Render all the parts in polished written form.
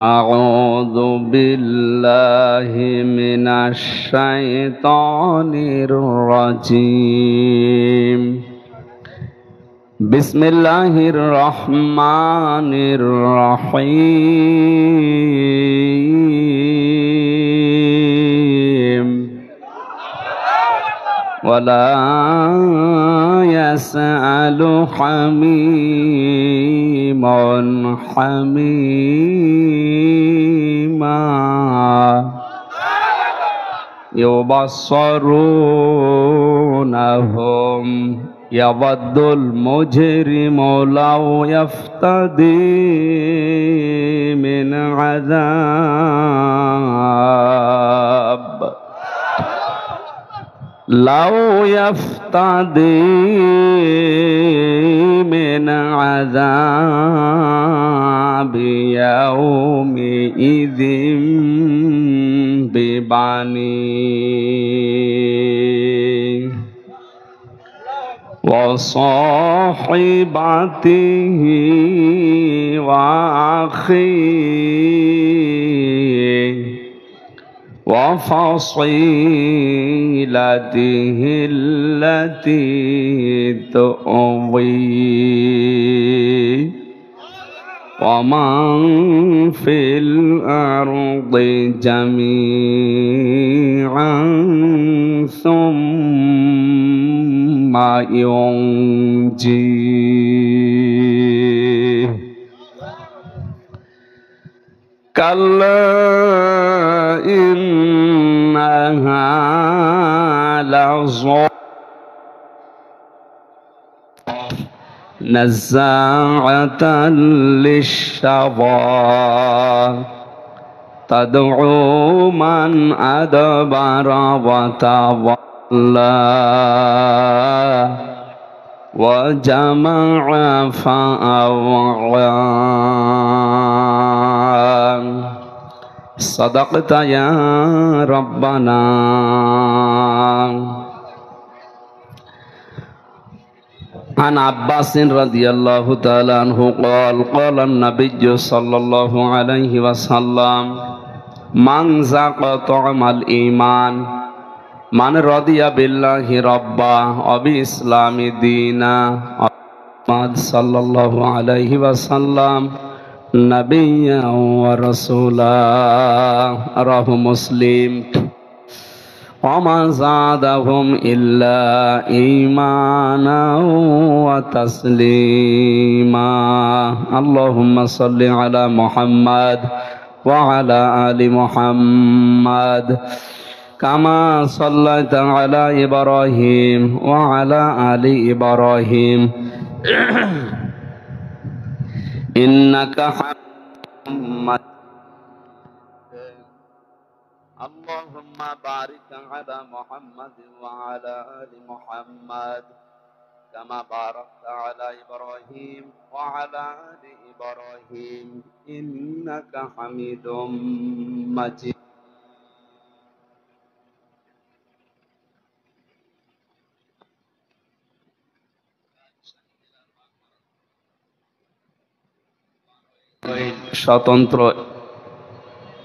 أعوذ بالله من الشيطان الرجيم بسم الله الرحمن الرحيم ولا يسأل حميم حميما يبصرونهم يود المجرم لو يفتدي من عذاب لو يفتدي من عذاب يومئذ ببنيه وصاحبته وأخيه وفصيلته التي تؤويه ومن في الأرض جميعا ثم ينجيه كلا إنها لظى نزاعة للشوى تدعو من أدبر وتولى وجمع فأوعى صدقت يا ربنا. عن عباس رضي الله تعالى عنه قال قال النبي صلى الله عليه وسلم من ذاق طعم الإيمان من رضي بالله ربا وبالإسلام دينا محمد صلى الله عليه وسلم نبيا ورسولا رواه مسلم وما زادهم إلا إيمانا وتسليما اللهم صل على محمد وعلى آل محمد كما صليت على إبراهيم وعلى آل إبراهيم إنك حميد مجيد اللهم بارك على محمد وعلى آل محمد كما باركت على إبراهيم وعلى آل إبراهيم إنك حميد مجيد. স্বতন্ত্র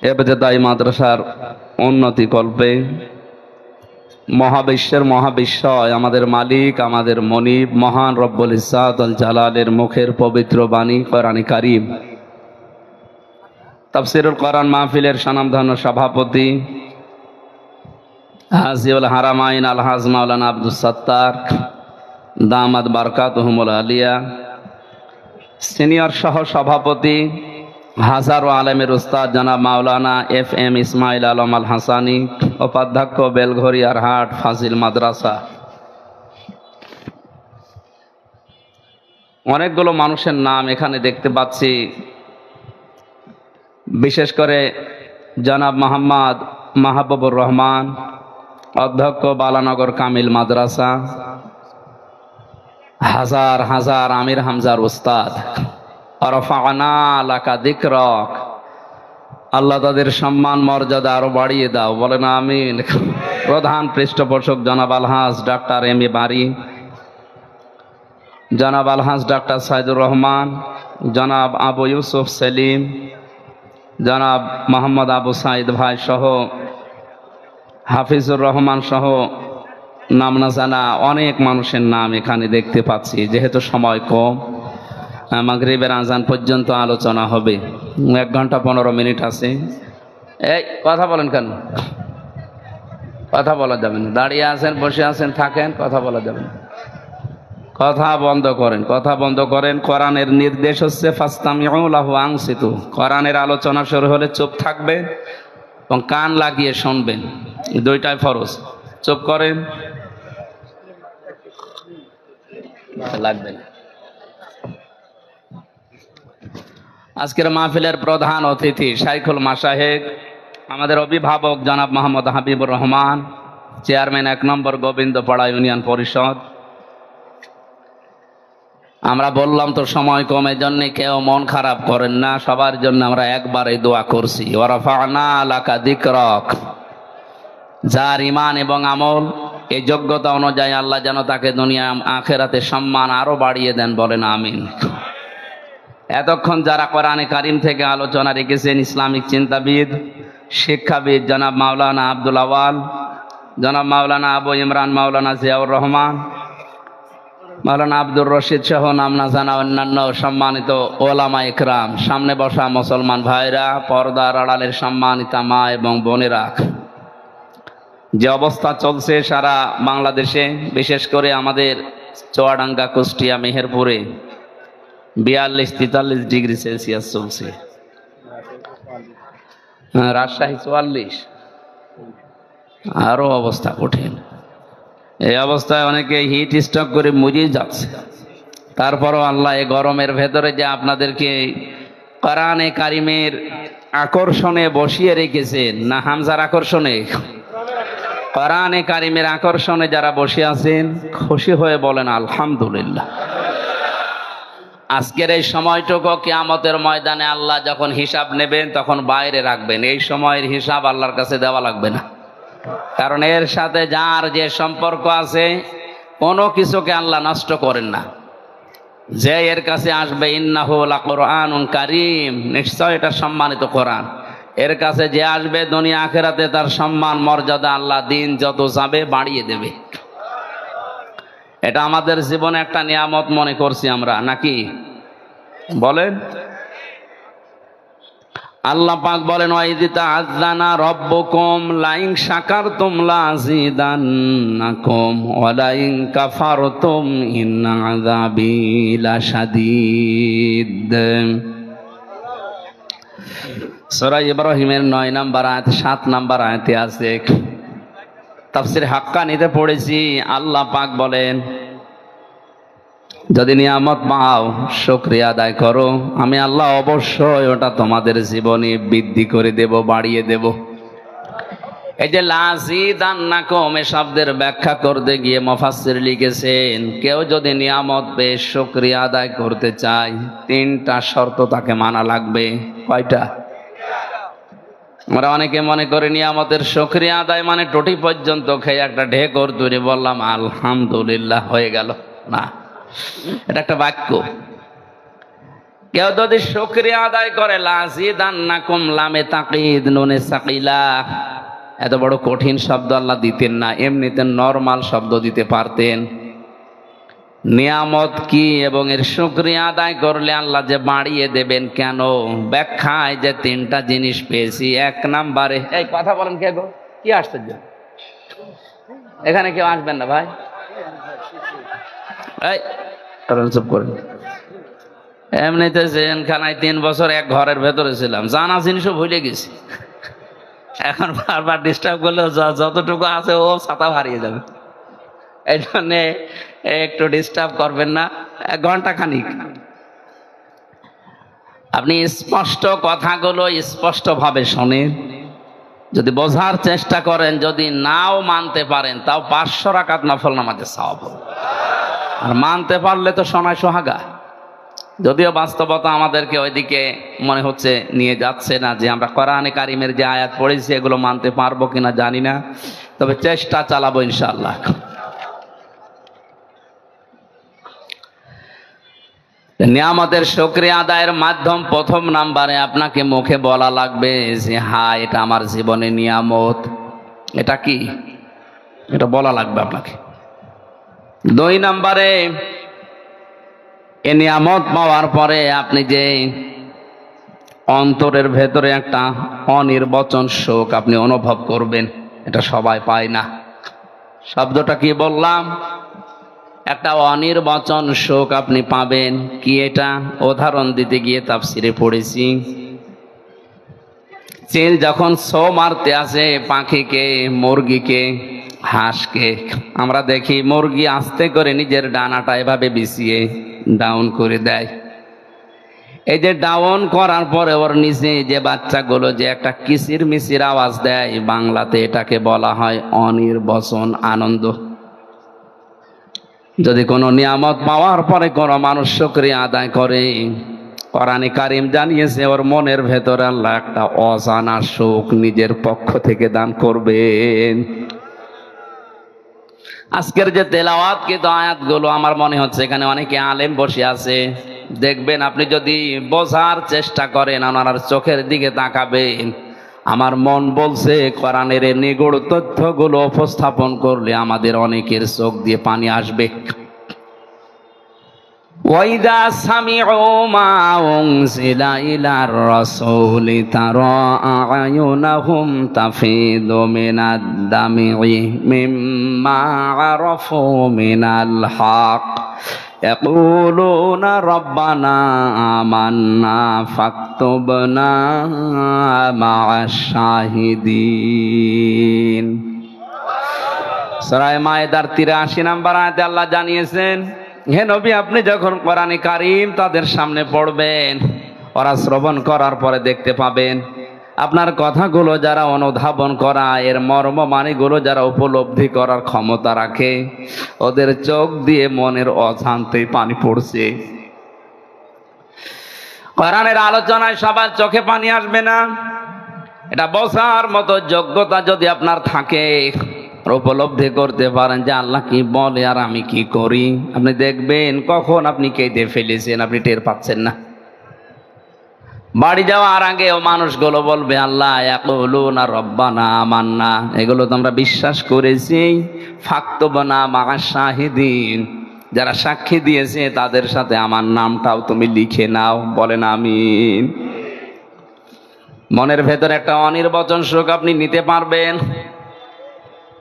এবতেদায়ী মাদ্রাসার উন্নতি কল্পে মহাবিশ্বের মহাবিশ্বয় আমাদের মালিক আমাদের মনিব মহান রব্বুল ইজ্জাতুল জালালের মুখের পবিত্র বাণী কোরআনে কারীম তাফসীরুল কোরআন মাহফিলের স্বনামধন্য সভাপতি হাজিউল হারামাইন আলহাজ মাওলানা আব্দুস সাত্তার দামাত বারকাতুহুমুল আলিয়া সিনিয়র সহ সভাপতি হাজারো আলেমের উস্তাদ জনাব মাওলানা FM ইসমাইল আলম আল হাসানি উপাধ্যক্ষ বেলঘরিয়ার হাট ফাজিল মাদ্রাসা অনেকগুলো মানুষের নাম এখানে দেখতে পাচ্ছি বিশেষ করে জনাব মোহাম্মদ মাহবুবুর রহমান অধ্যক্ষ বালানগর কামিল মাদ্রাসা হাজার হাজার আমির হামজার উস্তাদ রফা'না লাকা যিকরাক আল্লাহ তাদের সম্মান মর্যাদা আরো বাড়িয়ে দাও বলেন আমিন। প্রধান পৃষ্ঠপোষক জনাব আলহাজ ডাক্তার এম এ বারী জনাব আলহাজ ডাক্তার সাইদুর রহমান জনাব আবু ইউসুফ সেলিম জনাব মোহাম্মদ আবু সাইদ ভাই সহ হাফিজুর রহমান সহ নাম না জানা অনেক মানুষের নাম এখানে দেখতে পাচ্ছি। যেহেতু সময় কম, মাগরিবের আজান পর্যন্ত আলোচনা হবে, 1 ঘন্টা 15 মিনিট আছে। এই কথা বলেন কেন? কথা বলা যাবে না। দাঁড়িয়ে আছেন, বসে আছেন, থাকেন, কথা বলা যাবে না। কথা বন্ধ করেন, কথা বন্ধ করেন। কোরআনের নির্দেশ হচ্ছে ফাসতামিউ লাহু আনসিতু। কোরআনের আলোচনা শুরু হলে চুপ থাকবেন এবং কান লাগিয়ে শুনবেন, দুইটাই ফরজ। চুপ করেন, লাগবে না। আজকের মাহফিলের প্রধান অতিথি শাইখুল মাশায়েখ, আমাদের অভিভাবক জনাব মোহাম্মদ হাবিবুর রহমান, চেয়ারম্যান 1 নম্বর গোবিন্দপাড়া ইউনিয়ন পরিষদ। আমরা বললাম তো সময় কমের জন্য কেউ মন খারাপ করেন না, সবার জন্য আমরা একবারে দোয়া করছি। ওয়া রাফা'না লাকা যিকরাক। যার ঈমান এবং আমল এই যোগ্যতা অনুযায়ী আল্লাহ যেন তাকে দুনিয়া আখিরাতে সম্মান আরো বাড়িয়ে দেন, বলেন আমিন। এতক্ষণ যারা কোরআনে কারিম থেকে আলোচনা রেখেছেন, ইসলামিক চিন্তাবিদ, শিক্ষাবিদ জনাব মাওলানা আব্দুল আওয়াল, জনাব মাওলানা আবু ইমরান, মাওলানা জিয়াউর রহমান, মাওলানা আব্দুর রশিদ সহ নাম না জানা অন্যান্য সম্মানিত ওলামা ইকরাম, সামনে বসা মুসলমান ভাইরা, পর্দার আড়ালের সম্মানিতা মা এবং বোনেরা, যে অবস্থা চলছে সারা বাংলাদেশে, বিশেষ করে আমাদের চুয়াডাঙ্গা, কুষ্টিয়া, মেহেরপুরে 42-43 ডিগ্রি সেলসিয়াস চলছে, রাজশাহী 44, আরো অবস্থা কঠিন। এই অবস্থায় অনেকে হিট স্ট্রোক করে মরিয়ে যাচ্ছে। তারপরও আল্লাহ এই গরমের ভেতরে যে আপনাদেরকে কোরআনে কারিমের আকর্ষণে বসিয়ে রেখেছেন, না হামজার আকর্ষণে, কোরআনে কারিমের আকর্ষণে যারা বসে আছেন, খুশি হয়ে বলেন আলহামদুলিল্লাহ। আজকের এই সময়টুকু কিয়ামতের ময়দানে আল্লাহ যখন হিসাব নেবেন তখন বাইরে রাখবেন। এই সময়ের হিসাব আল্লাহর কাছে দেওয়া লাগবে না, কারণ এর সাথে যার যে সম্পর্ক আছে কোনো কিছুকে আল্লাহ নষ্ট করেন না। যে এর কাছে আসবে, ইন্নাহু লাকুরআনুন কারীম, নিশ্চয় এটা সম্মানিত কোরআন। এর কাছে যে আসবে দুনিয়া আখিরাতে তার সম্মান মর্যাদা আল্লাহ দিন যত যাবে বাড়িয়ে দেবে। এটা আমাদের জীবনে একটা নিয়ামত মনে করছি আমরা, নাকি বলেন? আল্লাহ পাক বলেন ওয়াইদ তাআযানা রাব্বুকুম লাইন শাকারতুম লাযিদান্নাকুম ওয়া লাইন কাফারতুম ইন্না আযাবি লাশাদীদ। সূরা ইব্রাহিমের 9 নম্বর আয়াত 7 নম্বর আয়াতে আছে, তাফসীর হাক্কানিতে পড়েছি। আল্লাহ পাক বলেন যদি নিয়ামত পাও শুকরিয়া আদায় করো, আমি আল্লাহ অবশ্যই ওটা তোমাদের জীবনে বৃদ্ধি করে দেব, বাড়িয়ে দেব। এই যে লাযিদান্নাকুম এ শব্দের ব্যাখ্যা করতে গিয়ে মুফাসসির লিখেছেন, কেউ যদি নিয়ামত পেয়ে শুকরিয়া আদায় করতে চায় 3টা শর্ত তাকে মানা লাগবে। কয়টা? আমরা অনেকে মনে করি নিয়ামতের শুকরিয়া আদায় মানে টুটি পর্যন্ত খেয়ে একটা ঢেকর তৈরি বললাম আলহামদুলিল্লাহ হয়ে গেল। না, এটা একটা বাক্য। কেউ যদি শুকরিয়া আদায় করে, লাযিদান্নাকুম লামে তাকিদ নুনে সাকিলা, এত বড় কঠিন শব্দ আল্লাহ দিতেন না, এমনিতে নরমাল শব্দ দিতে পারতেন। নিয়ামত কি এবং এর শুকরিয়া আদায় করলে আল্লাহ যে বাড়িয়ে দেবেন কেন, ব্যাখ্যায় যে 3টা জিনিস পেয়েছি। 1 নম্বরে, এই কথা বলেন কে গো, কি আশ্চর্য, এখানে কেউ আসবেন না ভাই, এই চুপ করেন। এমনিতে জেলখানায় 3 বছর এক ঘরের ভেতরে ছিলাম, জানা জিনিসও ভুলে গেছি। এখন বারবার ডিস্টার্ব করলে যতটুকু আছে ও ছাতা হারিয়ে যাবে। এই জন্য একটু ডিস্টার্ব করবেন না, 1 ঘন্টা খানিক আপনি স্পষ্ট কথাগুলো স্পষ্ট ভাবে শোনেন, যদি বোঝার চেষ্টা করেন, যদি নাও মানতে পারেন তাও 500 রাকাত নফল নামাজের সওয়াব হবে। আর মানতে পারলে তো শোনায় সোহাগা। যদিও বাস্তবতা আমাদেরকে ওইদিকে মনে হচ্ছে নিয়ে যাচ্ছে না, যে আমরা কোরআনে কারিমের যে আয়াত পড়েছি এগুলো মানতে পারবো কিনা জানি না, তবে চেষ্টা চালাবো ইনশাআল্লাহ। নিয়ামতের শুকরিয়া আদায়ের মাধ্যম প্রথম নাম্বারে আপনাকে মুখে বলা লাগবে যে হ্যাঁ এটা আমার জীবনে নিয়ামত। এটা কি? এটা বলা লাগবে আপনাকে। দুই নাম্বারে এ নিয়ামত পাওয়ার পরে আপনি যে অন্তরের ভেতরে একটা অনির্বচন শোক আপনি অনুভব করবেন, এটা সবাই পায় না। শব্দটা কি বললাম? একটা অনির্বচন শোক আপনি পাবেন। কি এটা? উদাহরণ দিতে গিয়ে তাফসিরে পড়েছি, চিল যখন ছো মারতে আসে পাখিকে, মুরগিকে, হাঁসকে, আমরা দেখি মুরগি আস্তে করে নিজের ডানাটা এভাবে বিছিয়ে ডাউন করে দেয়। এই যে ডাউন করার পরে ওর নিচে যে বাচ্চাগুলো যে একটা কিচির মিচির আওয়াজ দেয়, বাংলাতে এটাকে বলা হয় অনির্বচন আনন্দ। যদি কোনো নিয়ামত পাওয়ার পরে কোনো মানুষ শুকরিয়া আদায় করে, কোরআনে কারিম জানিয়েছে ওর মনের ভেতরে আল্লাহ একটা অজানা সুখ নিজের পক্ষ থেকে দান করবেন। আজকের যে তেলাওয়াত কিন্তু আয়াতগুলো আমার মনে হচ্ছে এখানে অনেকে আলেম বসে আছে। দেখবেন আপনি যদি বোঝার চেষ্টা করেন, ওনার চোখের দিকে তাকাবেন, আমার মন বলছে কোরআনের নিগূঢ় তথ্যগুলো উপস্থাপন করলে আমাদের অনেকের চোখ দিয়ে পানি আসবে। ওয়াইদা সামিউ মা উনজিলা ইলার রাসূলি তারা আয়ুনাহুম তাফিদু মিনাদ দামি মিম্মা আরাফু মিনাল হক ইয়াকুলুনা রাব্বানা আমান্না ফাকতুবনা মা'আশ শাহিদিন। সূরা মায়েদার 83 নম্বর আয়াতে আল্লাহ জানিয়েছেন, হে নবী আপনি যখন কোরআনে কারীম তাদের সামনে পড়বেন, ওরা শ্রবণ করার পরে দেখতে পাবেন আপনার কথাগুলো যারা অনুধাবন করা, এর মর্ম মানেগুলো যারা উপলব্ধি করার ক্ষমতা রাখে, ওদের চোখ দিয়ে মনের অজান্তেই পানি পড়ছে। কোরআনের আলোচনায় সবার চোখে পানি আসবে না, এটা বোঝার মতো যোগ্যতা যদি আপনার থাকে, উপলব্ধি করতে পারেন যে আল্লাহ কি বলে আর আমি কি করি, আপনি দেখবেন কখন আপনি কেঁদে ফেলেছেন আপনি টের পাচ্ছেন না। বাড়ি যাওয়ার আগে ও মানুষগুলো বলবে আল্লাহ ইয়াকুলুনা রব্বানা আমান্না, এগুলো তো আমরা বিশ্বাস করেছি, ফাকতুবনা মা'আশ শাহিদিন, যারা সাক্ষী দিয়েছে তাদের সাথে আমার নামটাও তুমি লিখে নাও। বলেন আমিন। মনের ভেতরে একটা অনির্বচন সুখ আপনি নিতে পারবেন।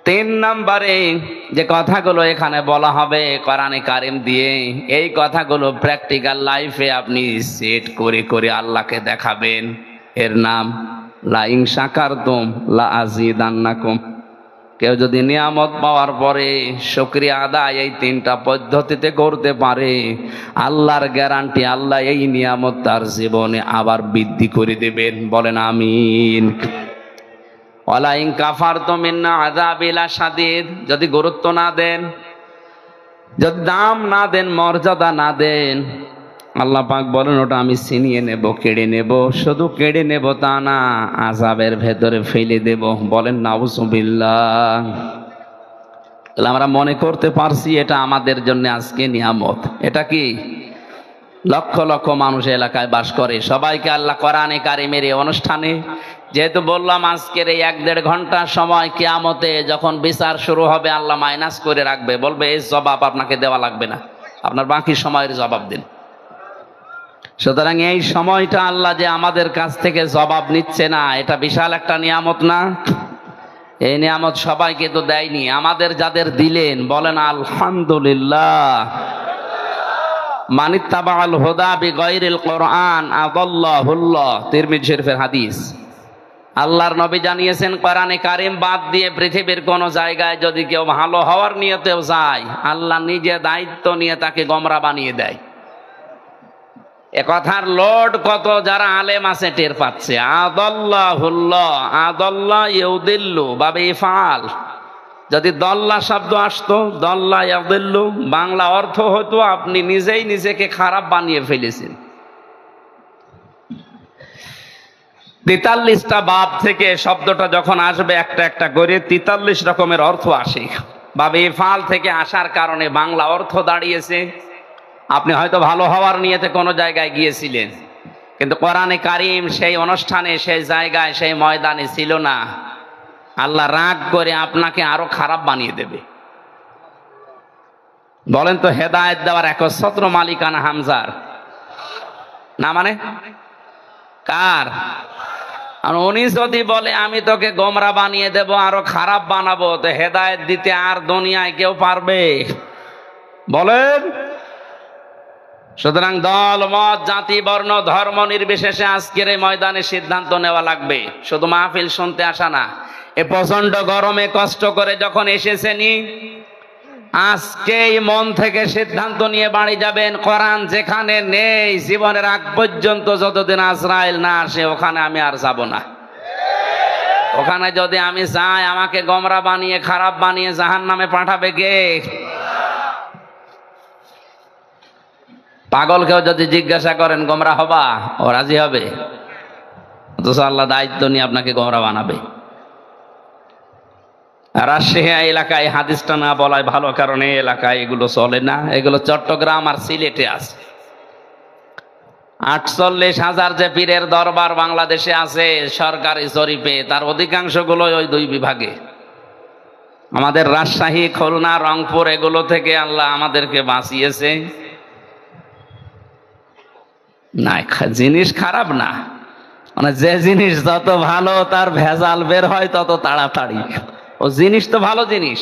3 নম্বরে যে কথাগুলো এখানে বলা হবে কোরআনে কারিম দিয়ে, এই কথাগুলো প্র্যাকটিক্যাল লাইফে আপনি সেট করে করে আল্লাহকে দেখাবেন। এর নাম লা ইন শাকারতুম লা আযীদান্নাকুম। কেউ যদি নিয়ামত পাওয়ার পরে শুকরিয়া আদায় এই 3টা পদ্ধতিতে করতে পারে, আল্লাহর গ্যারান্টি আল্লাহ এই নিয়ামত তার জীবনে আবার বৃদ্ধি করে দেবেন। বলেন আমিন। ওয়ালা ইন কাফারতুম ইন্না আযাবি লাশাদীদ, যদি গুরুত্ব না দেন, যদি দাম না দেন, মর্যাদা না দেন, আল্লাহ পাক বলেন ওটা আমি ছিনিয়ে নেব, কেড়ে নেব। শুধু কেড়ে নেব তা না, আযাবের ভেতরে ফেলে দেব। বলেন নাউযুবিল্লাহ। তাহলে আমরা মনে করতে পারছি এটা আমাদের জন্য আজকে নিয়ামত। এটা কি? লক্ষ লক্ষ মানুষ এলাকায় বাস করে, সবাইকে আল্লাহ কোরআনে কারিমের এই অনুষ্ঠানে, যেহেতু বললাম আজকের এই 1-1.5 ঘন্টা সময় কিয়ামতে যখন বিচার শুরু হবে আল্লাহ মাইনাস করে রাখবে, বলবে এই জবাব আপনাকে দেওয়া লাগবে না, আপনার বাকি সময়ের জবাব দিন। সুতরাং এই সময়টা আল্লাহ যে আমাদের কাছ থেকে জবাব নিচ্ছে না, এটা বিশাল একটা নিয়ামত না? এই নিয়ামত সবাইকে তো দেয়নি, আমাদের যাদের দিলেন বলেন আলহামদুলিল্লাহ। মানিত্তাবাআল হুদা বিগাইরিল কোরআন আযাল্লাহুল্লাহ, তিরমিজি শরীফের হাদিস। আল্লাহর নবী জানিয়েছেন কোরআনে কারিম বাদ দিয়ে পৃথিবীর কোন জায়গায় যদি কেউ ভালো হওয়ার নিয়তেও যায়, আল্লাহ নিজে দায়িত্ব নিয়ে তাকে গোমরা বানিয়ে দেয়। এ কথার লোড কত যারা আলেম আছে টের পাচ্ছে। আযাল্লাহুল্লাহ, আযাল্লাহ ইউদিল্লু বাবে ইফআল, যদি দল্লা শব্দ আসতো, দল্লা ইয়াদিল্লু, বাংলা অর্থ হতো আপনি নিজেই নিজেকে খারাপ বানিয়ে ফেলেছেন। 43টা বাব থেকে শব্দটা যখন আসবে একটা একটা করে 43 রকমের অর্থ আসে। বাবে ইফআল থেকে আসার কারণে বাংলা অর্থ দাঁড়িয়েছে আপনি হয়তো ভালো হওয়ার নিয়তে কোনো জায়গায় গিয়েছিলেন, কিন্তু কোরআনে কারিম সেই অনুষ্ঠানে, সেই জায়গায়, সেই ময়দানে ছিল না। আল্লাহ রাগ করে আপনাকে আরো খারাপ বানিয়ে দেবে। বলেন তো, হেদায়েত দেওয়ার একচ্ছত্র মালিকানা হামজার না? মানে কার? আর উনি যদি বলে আমি তোকে গোমরা বানিয়ে দেব, আরো খারাপ বানাবো, তো হেদায়েত দিতে আর দুনিয়ায় কেউ পারবে? বলেন। সুতরাং দল, মত, জাতি, বর্ণ, ধর্ম নির্বিশেষে আজকের এই ময়দানে সিদ্ধান্ত নেওয়া লাগবে। শুধু মাহফিল শুনতে আসা না। এ প্রচন্ড গরমে কষ্ট করে যখন এসেছেনি, আজকেই মন থেকে সিদ্ধান্ত নিয়ে বাড়ি যাবেন। কোরআন যেখানে নেই, জীবনের আগ পর্যন্ত যতদিন আজরাইল না আসে, ওখানে আমি আর যাব না। ওখানে যদি আমি যাই, আমাকে গোমরা বানিয়ে, খারাপ বানিয়ে জাহান্নামে পাঠাবে কে? পাগলকেও যদি জিজ্ঞাসা করেন গোমরা হবা, ও রাজি হবে? অথচ আল্লাহ দায়িত্ব নিয়ে আপনাকে গোমরা বানাবে। রাজশাহী এলাকায় হাদিসটা না বলায় ভালো, কারণ এই এলাকায় এগুলো চলে না। এগুলো চট্টগ্রাম আর সিলেটে আছে। 48,000 যে পীরের দরবার বাংলাদেশে আছে সরকারি জরিপে, তার অধিকাংশগুলো ওই দুই বিভাগে। আমাদের রাজশাহী, খুলনা, রংপুর এগুলো থেকে আল্লাহ আমাদেরকে বাঁচিয়েছে। না, জিনিস খারাপ না, মানে যে জিনিস যত ভালো তার ভেজাল বের হয় তত তাড়াতাড়ি। ও জিনিস তো ভালো জিনিস।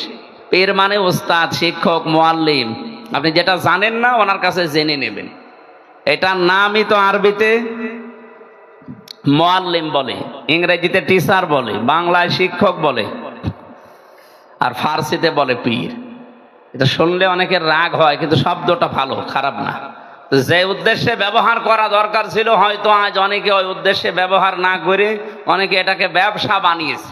পীর মানে ওস্তাদ, শিক্ষক, মুআল্লিম। আপনি যেটা জানেন না ওনার কাছে জেনে নেবেন। এটার নামই তো আরবিতে মুআল্লিম বলে, ইংরেজিতে টিচার বলে, বাংলায় শিক্ষক বলে, আর ফার্সিতে বলে পীর। এটা শুনলে অনেকের রাগ হয়, কিন্তু শব্দটা ভালো, খারাপ না। যে উদ্দেশ্যে ব্যবহার করা দরকার ছিল, হয়তো আজ অনেকে ওই উদ্দেশ্যে ব্যবহার না করে অনেকে এটাকে ব্যবসা বানিয়েছে।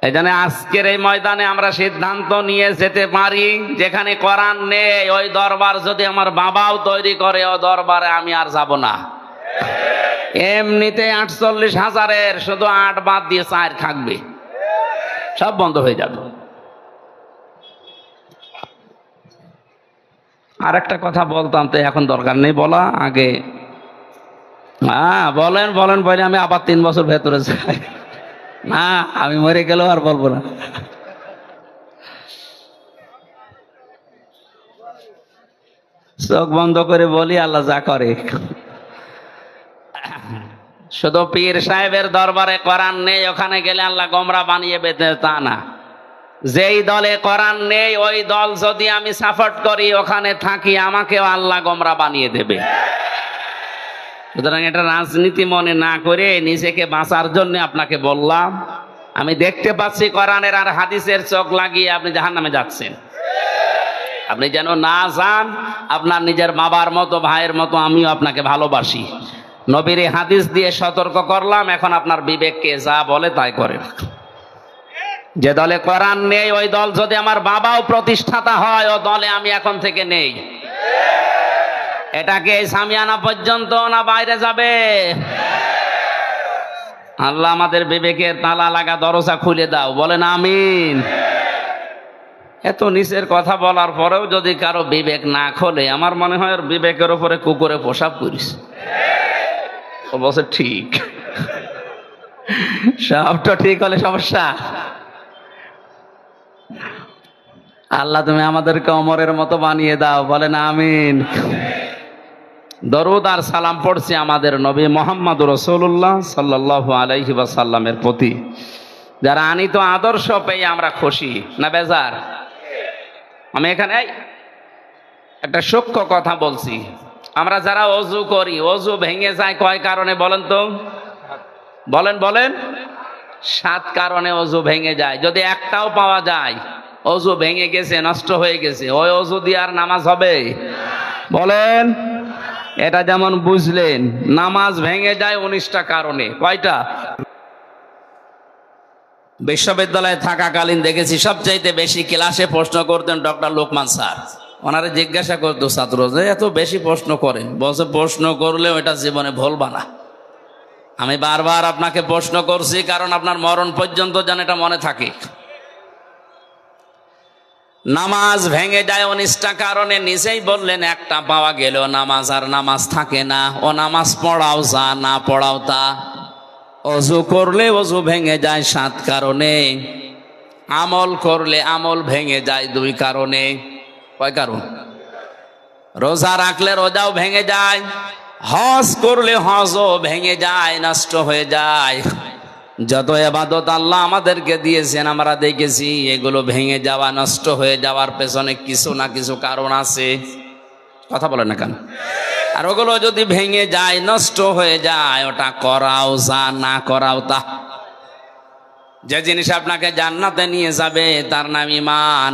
এই জন্য আজকের এই ময়দানে আমরা সিদ্ধান্ত নিয়ে যেতে পারি, যেখানে কোরআন নেই ওই দরবার যদি আমার বাবাও তৈরি করে, ও দরবারে আমি আর যাব না। এমনিতে 48,000-এর শুধু 8 বাদ দিয়ে 4 থাকবে, সব বন্ধ হয়ে যাবে। আর একটা কথা বলতাম, তো এখন দরকার নেই বলা, আগে বলেন বলেন বলে আমি আবার 3 বছর ভেতরে যাই। না, আমি মরে গেলেও আর বলবো না। চোখ বন্ধ করে বলি, আল্লাহ যা করে। শুধু পীর সাহেবের দরবারে কোরআন নেই, ওখানে গেলে আল্লাহ গোমরা বানিয়ে বেঁধে, তা না। যেই দলে কোরআন নেই ওই দল যদি আমি সাপোর্ট করি, ওখানে থাকি, আমাকেও আল্লাহ গোমরা বানিয়ে দেবে। সুতরাং এটা রাজনীতি মনে না করে নিজেকে বাঁচার জন্য আপনাকে বললাম। আমি দেখতে পাচ্ছি কোরআনের আর হাদিসের চোখ লাগিয়ে আপনি জাহান্নামে যাচ্ছেন। আপনি যেন না যান। আপনার নিজের বাবার মতো, ভাইয়ের মতো আমিও আপনাকে ভালোবাসি। নবীর হাদিস দিয়ে সতর্ক করলাম, এখন আপনার বিবেককে যা বলে তাই করেন। যে দলে কোরআন নেই ওই দল যদি আমার বাবাও প্রতিষ্ঠাতা হয়, ও দলে আমি এখন থেকে নেই। এটাকে সামিয়ানা পর্যন্ত না বাইরে যাবে? আল্লাহ আমাদের বিবেকের তালা লাগা দরজা খুলে দাও, বলেন আমিন। এত নিচের কথা বলার পরেও যদি কারো বিবেক না খোলে, আমার মনে হয় ওর বিবেকের উপরে কুকুরে পোশাক করিস। ও বলছে ঠিক, সবটা ঠিক হলে সমস্যা। আল্লাহ তুমি আমাদেরকে ওমরের মতো বানিয়ে দাও, বলেন আমিন। দরুদ আর সালাম পড়ছি আমাদের নবী মুহাম্মদ রাসূলুল্লাহ সাল্লাল্লাহু আলাইহি ওয়াসাল্লামের প্রতি, যারা আনিত আদর্শ পেয়ে আমরা খুশি না বেজার? আমি এখানে একটা সূক্ষ্ম কথা বলছি। আমরা যারা ওযু করি, ওযু ভেঙে যায় কয় কারণে বলেন তো? বলেন বলেন। 7 কারণে ওযু ভেঙে যায়। যদি একটাও পাওয়া যায় ওযু ভেঙে গেছে, নষ্ট হয়ে গেছে, ওই ওযু দিয়ে আর নামাজ হবে? বলেন। এটা যেমন বুঝলেন, নামাজ ভেঙে যায় 19টা কারণে। কয়টা? বিশ্ববিদ্যালয়ে থাকাকালীন দেখেছি সবচাইতে বেশি ক্লাসে প্রশ্ন করতেন ডক্টর লোকমান স্যার। ওনারে জিজ্ঞাসা করতো ছাত্র যে এত বেশি প্রশ্ন করেন, বলছে প্রশ্ন করলেও এটা জীবনে ভুলবা না। আমি বারবার আপনাকে প্রশ্ন করছি কারণ আপনার মরণ পর্যন্ত যেন এটা মনে থাকে। নামাজ ভেঙে যায় 19টা কারণে, নিজেই বললেন একটা পাওয়া গেল নামাজ আর নামাজ থাকে না। ও নামাজ পড়াও যা, না পড়াও তা। অজু করলে অজু ভেঙে যায় 7 কারণে। আমল করলে আমল ভেঙে যায় 2 কারণে। কয় কারণ? রোজা রাখলে রোজাও ভেঙে যায়, হজ করলে হজও ভেঙে যায়, নষ্ট হয়ে যায়। যত ইবাদত আল্লাহ আমাদেরকে দিয়েছেন আমরা দেখেছি এগুলো ভেঙে যাওয়া, নষ্ট হয়ে যাওয়ার পেছনে কিছু না কিছু কারণ আছে। কথা বলে না কেন? আর ওগুলো যদি ভেঙে যায়, নষ্ট হয়ে যায়, ওটা করাও যা, না করাও তা। যে জিনিস আপনাকে জান্নাতে নিয়ে যাবে তার নাম ঈমান,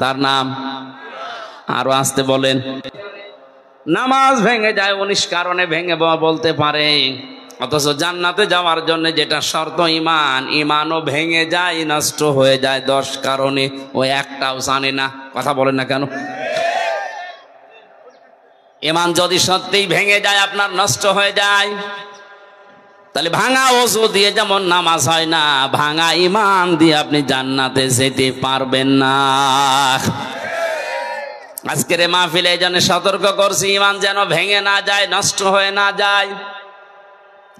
তার নাম, আরো আসতে বলেন। নামাজ ভেঙে যায় 19 কারণে ভেঙে বলতে পারে, অথচ জান্নাতে যাওয়ার জন্য যেটা শর্ত ঈমান, ঈমানও ভেঙে যায়, নষ্ট হয়ে যায় 10 কারণে। ও একটাও জানে না। কথা বলেন না কেন? ঈমান যদি সত্যিই ভেঙে যায়, আপনার নষ্ট হয়ে যায়, তাহলে ভাঙা ওযু দিয়ে যেমন নামাজ হয় না, ভাঙা ঈমান দিয়ে আপনি জান্নাতে যেতে পারবেন না। আজকের মাহফিলে এই জন্য সতর্ক করছি, ঈমান যেন ভেঙে না যায়, নষ্ট হয়ে না যায়।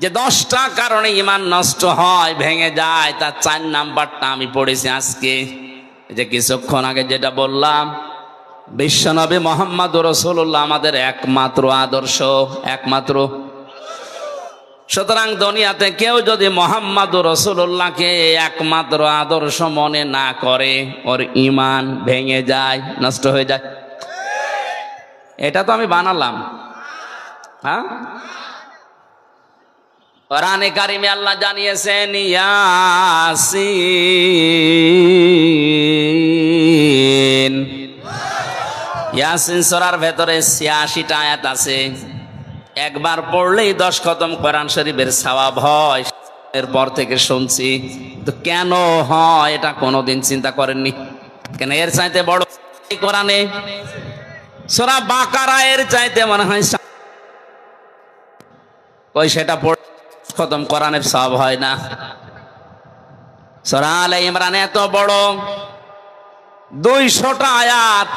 যে 10টা কারণে ঈমান নষ্ট হয়, ভেঙে যায়, তার 4 নাম্বারটা আমি পড়েছি আজকে। যে কিছুক্ষণ আগে যেটা বললাম, বিশ্বনবী মুহাম্মদুর রাসূলুল্লাহ আমাদের একমাত্র আদর্শ, একমাত্র। সুতরাং দুনিয়াতে কেউ যদি মুহাম্মদুর রাসূলুল্লাহকে একমাত্র আদর্শ মনে না করে, ওর ঈমান ভেঙে যায়, নষ্ট হয়ে যায়। এটা তো আমি বানালাম, হ্যাঁ? কোরআনে কারিমে আল্লাহ জানিয়েছেন ইয়াসিন। ইয়াসিন সূরার ভেতরে 86টা আয়াত আছে। একবার পড়লেই 10 খতম কোরআন শরীফের সওয়াব হয়। এরপর থেকে শুনছি, তো কেন হয় এটা কোনোদিন চিন্তা করেননি? কেন এর চাইতে বড় কোরআনে সূরা বাকারা এর চাইতে মনে হয় কই সেটা পড়ে খতম কোরআনের সওয়াব হয় না। সূরা আলে ইমরান এত বড় 200টা আয়াত,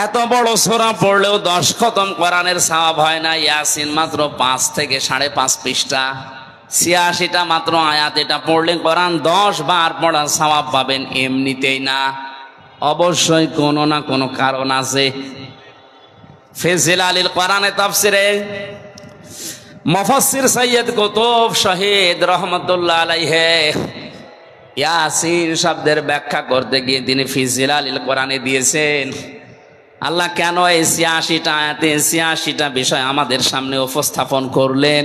এত বড় সূরা পড়লেও 10 খতম কোরআনের সওয়াব হয় না। ইয়াসিন মাত্র 5 থেকে 5.5 পৃষ্ঠা, 86টা মাত্র আয়াত। এটা পড়লে কোরআন 10 বার পড়ার সওয়াব পাবেন, এমনিতেই না, অবশ্যই কোনো না কোনো কারণ আছে। ফিজিলালিল কোরআনে তাফসিরে মুফাসসির সৈয়দ কুতুব শহীদ রহমাতুল্লাহ আলাইহি ইয়াসিন শব্দের ব্যাখ্যা করতে গিয়ে তিনি ফিজিলালিল কোরআনে দিয়েছেন, আল্লাহ কেন এই 86টা আয়াতে 86টা বিষয় আমাদের সামনে উপস্থাপন করলেন।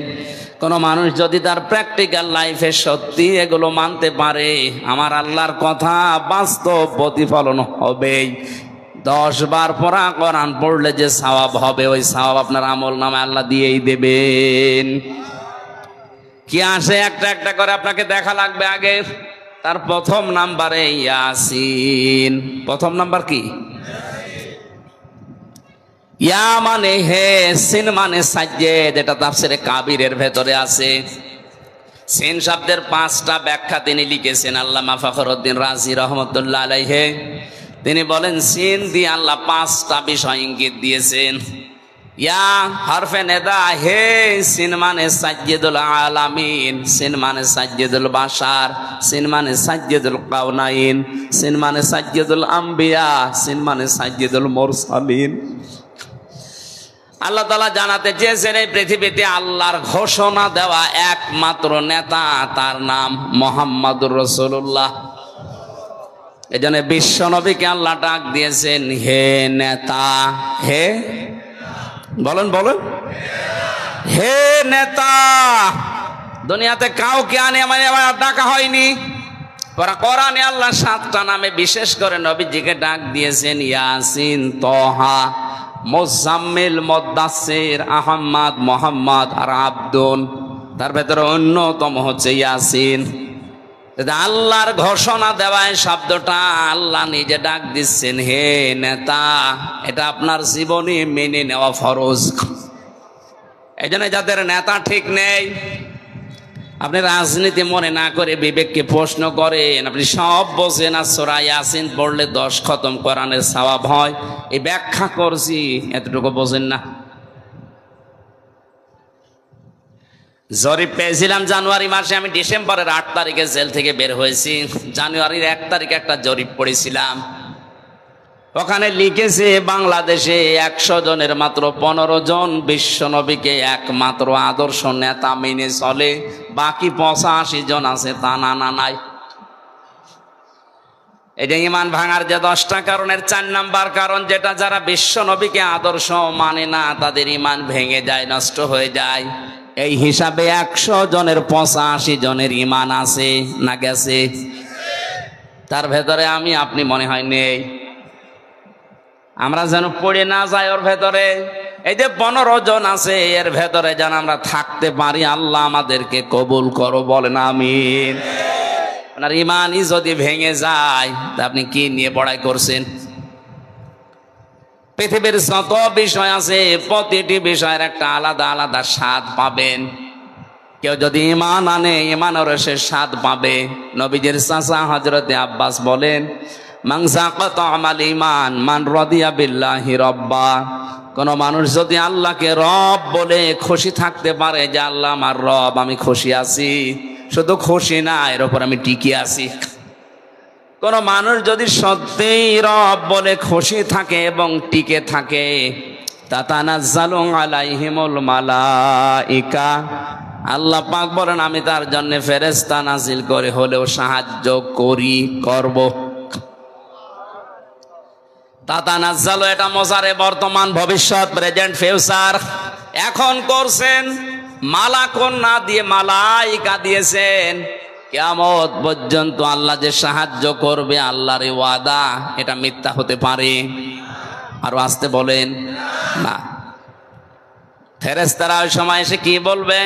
কোন মানুষ যদি তার প্র্যাকটিক্যাল লাইফে সত্যি এগুলো মানতে পারে, আমার আল্লাহর কথা বাস্তব প্রতিফলন হবেই। 10 বার পড়া কোরআন পড়লে যে সওয়াব হবে, ওই সওয়াব আপনার আমল নামে আল্লাহ দিয়েই দেবেন। কি আসে একটা একটা করে আপনাকে দেখা লাগবে আগে। তার প্রথম নাম্বারে ইয়াসিন। প্রথম নাম্বার কি? ইয়া মানে হে, সিন মানে সাজ্জেদ। এটা তাফসিরে কাবিরের ভেতরে আছে। সিন শব্দের 5টা ব্যাখ্যা তিনি লিখেছেন আল্লামা ফখরুদ্দিন রাজি রহমতুল্লাহ আলাইহি। তিনি বলেন সিন দিয়ে আল্লাহ 5টা বিষয় ইঙ্গিত দিয়েছেন। ইয়া হরফে নেদা, হে সিন মানে সাজ্জেদুল আলামিন, সিন মানে সাজ্জেদুল বাশার, সিন মানে সাজ্জেদুল কাউনাইন, সিন মানে সাজ্জেদুল আম্বিয়া, সিন মানে সাজ্জেদুল মুরসালিন। আল্লাহ তাআলা জানাতে চেয়েছেন এই পৃথিবীতে আল্লাহর ঘোষণা দেওয়া একমাত্র নেতা, তার নাম মুহাম্মদুর রাসূলুল্লাহ। এজন্য বিশ্ব নবীকে আল্লাহ ডাক দিয়েছেন হে নেতা। হে বলেন, বলেন, হে নেতা। দুনিয়াতে কাউকে আনে মানে ডাকা হয়নি। কোরআনে আল্লাহ 7টা নামে বিশেষ করে নবীজিকে ডাক দিয়েছেন, ইয়াসিন, তহা, মুজাম্মিল, মুদ্দাসসির, আহমদ, মুহাম্মদ আর আব্দুন। তার ভেতরে অন্যতম হচ্ছে ইয়াসিন। আল্লাহর ঘোষণা দেওয়ায় শব্দটা আল্লাহ নিজে ডাক দিচ্ছেন হে নেতা। এটা আপনার জীবনে মেনে নেওয়া ফরজ। এই জন্য যাদের নেতা ঠিক নেই, আপনি রাজনীতি মনে না করে বিবেককে প্রশ্ন করেন। আপনি সব বোঝেন, আর সূরা ইয়াসিন পড়লে 10 খতম কোরআনের সওয়াব হয়, এই ব্যাখ্যা করছি, এতটুকু বোঝেন না। জরিপ পেয়েছিলাম জানুয়ারি মাসে, আমি ডিসেম্বরের 8 তারিখে জেল থেকে বের হয়েছি। জানুয়ারির 1 তারিখে একটা জরিপ পড়েছিলাম, ওখানে লিখেছে বাংলাদেশে 100 জনের মাত্র 15 জন বিশ্ব নবীকে একমাত্র আদর্শ নেতা মেনে চলে, বাকি 85 জন আছে তা না নাই। এটা ইমান ভাঙার যে 10টা কারণের 4 নাম্বার কারণ, যেটা যারা বিশ্ব নবীকে আদর্শ মানে না তাদের ইমান ভেঙে যায়, নষ্ট হয়ে যায়। এই হিসাবে 100 জনের 85 জনের ইমান আছে না গেছে? তার ভেতরে আমি আপনি মনে হয় নেই। আমরা যেন পড়ে না যাই ওর ভেতরে। এই যে 15 জন আছে, এর ভেতরে যেন আমরা থাকতে পারি। আল্লাহ আমাদেরকে কবুল করো, বলেন আমিন। আপনার ইমানই যদি ভেঙে যায় তা আপনি কি নিয়ে পড়াই করছেন? পৃথিবীর যত বিষয় আছে প্রতিটি বিষয়ের একটা আলাদা আলাদা স্বাদ পাবেন। কেউ যদি ইমান আনে, ইমানের সে স্বাদ পাবে। নবীজির চাচা হযরতে আব্বাস বলেন, মান যাকাতা আমাল ঈমান মান রাদিয়া বিল্লাহি রাব্বা। কোন মানুষ যদি আল্লাহকে রব বলে খুশি থাকতে পারে যে আল্লাহ আমার রব, আমি খুশি আছি, শুধু খুশি না, এর উপর আমি টিকে আছি। কোন মানুষ যদি সত্যিই রব বলে খুশি থাকে এবং টিকে থাকে, তাতানাজ্জালু আলাইহিমুল মালাইকা, আল্লাহ পাক বলেন আমি তার জন্য ফেরেশতা নাজিল করে হলেও সাহায্য করব। তাতানাজ্জালু এটা মজারে বর্তমান, ভবিষ্যৎ, প্রেজেন্ট, ফিউচার। এখন করছেন, মালাকুন না দিয়ে মালাইকা দিয়েছেন। কিয়ামত পর্যন্ত আল্লাহ যে সাহায্য করবে, আল্লাহর ওয়াদা, এটা মিথ্যা হতে পারে? আরো আসতে বলেন না। ফেরেশতারা ওই সময় এসে কি বলবে?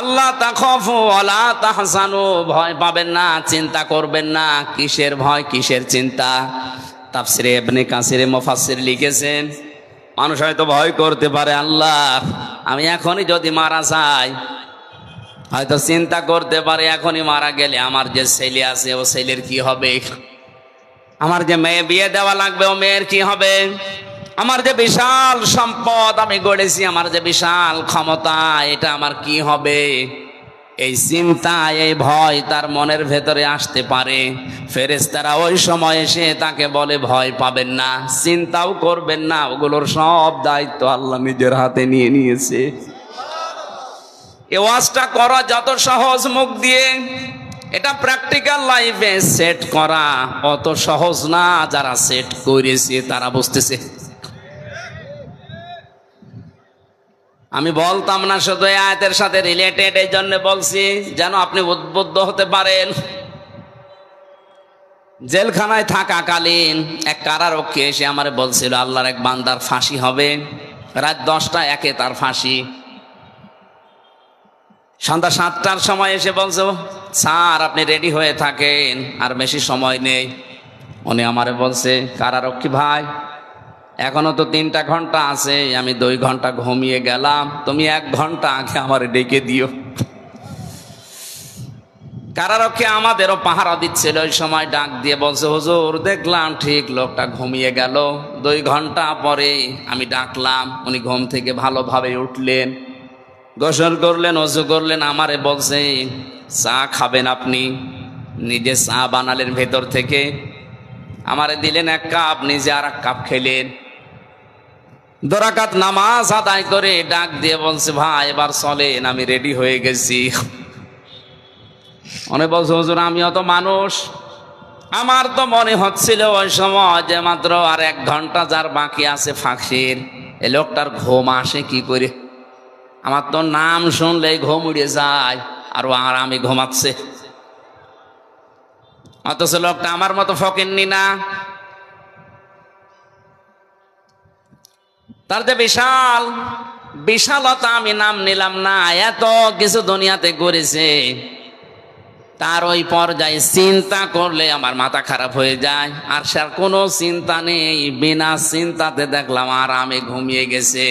আল্লাহ তাখাফু ওয়ালা তাহজানু, ভয় পাবেন না, চিন্তা করবেন না। কিসের ভয়, কিসের চিন্তা? তাফসিরে ইবনে কাসিরে মুফাসসির লিখেছেন, মানুষ হয়তো ভয় করতে পারে, আল্লাহ আমি এখনই যদি মারা যাই, হয়তো চিন্তা করতে পারে এখনই মারা গেলে আমার যে ছেলে আছে ও ছেলের কি হবে, আমার যে মেয়ে বিয়ে দেওয়া লাগবে ও মেয়ের কি হবে, আমার যে বিশাল সম্পদ আমি গড়েছি, আমার যে বিশাল ক্ষমতা, এটা আমার কি হবে। এই চিন্তা, এই ভয় তার মনের ভেতরে আসতে পারে। ফেরেশতারা ওই সময় এসে তাকে বলে ভয় পাবেন না, চিন্তাও করবেন না, ওগুলোর সব দায়িত্ব আল্লাহ নিজের হাতে নিয়ে নিয়েছে। এই ওয়াজটা করা যত সহজ মুখ দিয়ে, এটা প্র্যাকটিক্যাল লাইফে সেট করা অত সহজ না। যারা সেট করেছে তারা বুঝতেছে। আমি বলতাম না শুধু এই আয়াতের সাথে রিলেটেড, এই জন্য বলছি যেন আপনি উদ্বুদ্ধ হতে পারেন। জেলখানায় থাকাকালীন এক কারারক্ষী এসে আমার বলছিল আল্লাহর এক বান্দার ফাঁসি হবে, রাত 10টা 1-এ তার ফাঁসি। সন্ধ্যা 7টার সময় এসে বলছো, স্যার আপনি রেডি হয়ে থাকেন, আর বেশি সময় নেই। উনি আমারে বলছে, কারারক্ষী ভাই এখনো তো 3টা ঘন্টা আছে, আমি 2 ঘন্টা ঘুমিয়ে গেলাম, তুমি 1 ঘন্টা আগে আমারে ডেকে দিও। কারারক্ষী আমাদেরও পাহারা দিচ্ছিল, ওই সময় ডাক দিয়ে বলছে, হুজুর দেখলাম ঠিক লোকটা ঘুমিয়ে গেল, 2 ঘন্টা পরে আমি ডাকলাম, উনি ঘুম থেকে ভালোভাবে উঠলেন, গোসল করলেন, ওযু করলেন, আমারে বলছে চা খাবেন আপনি? নিজে চা বানালেন ভেতর থেকে, আমারে দিলেন 1 কাপ, নিজে আর 1 কাপ খেলেন। 2 রাকাত নামাজ আদায় করে ডাক দিয়ে বলছে, ভাই এবার চলেন, আমি রেডি হয়ে গেছি। অনেক বলছে, হুজুর আমিও তো মানুষ, আমার তো মনে হচ্ছিল ওই সময় যে মাত্র আর 1 ঘন্টা যার বাকি আছে ফাঁসির, এই লোকটার ঘুম আসে কি করে? আমার তো নাম শুনলেই ঘুম উড়ে যায়, আর আরামে ঘুমাচ্ছে। অথচ লোকটা আমার মতো ফকিন্নি না, তার যে বিশাল বিশালতা আমি নাম নিলাম না, এত কিছু দুনিয়াতে করেছে, তার ওই পর্যায়ে চিন্তা করলে আমার মাথা খারাপ হয়ে যায়। আর স্যার কোনো চিন্তা নেই, বিনা চিন্তাতে দেখলাম আরামে ঘুমিয়ে গেছে।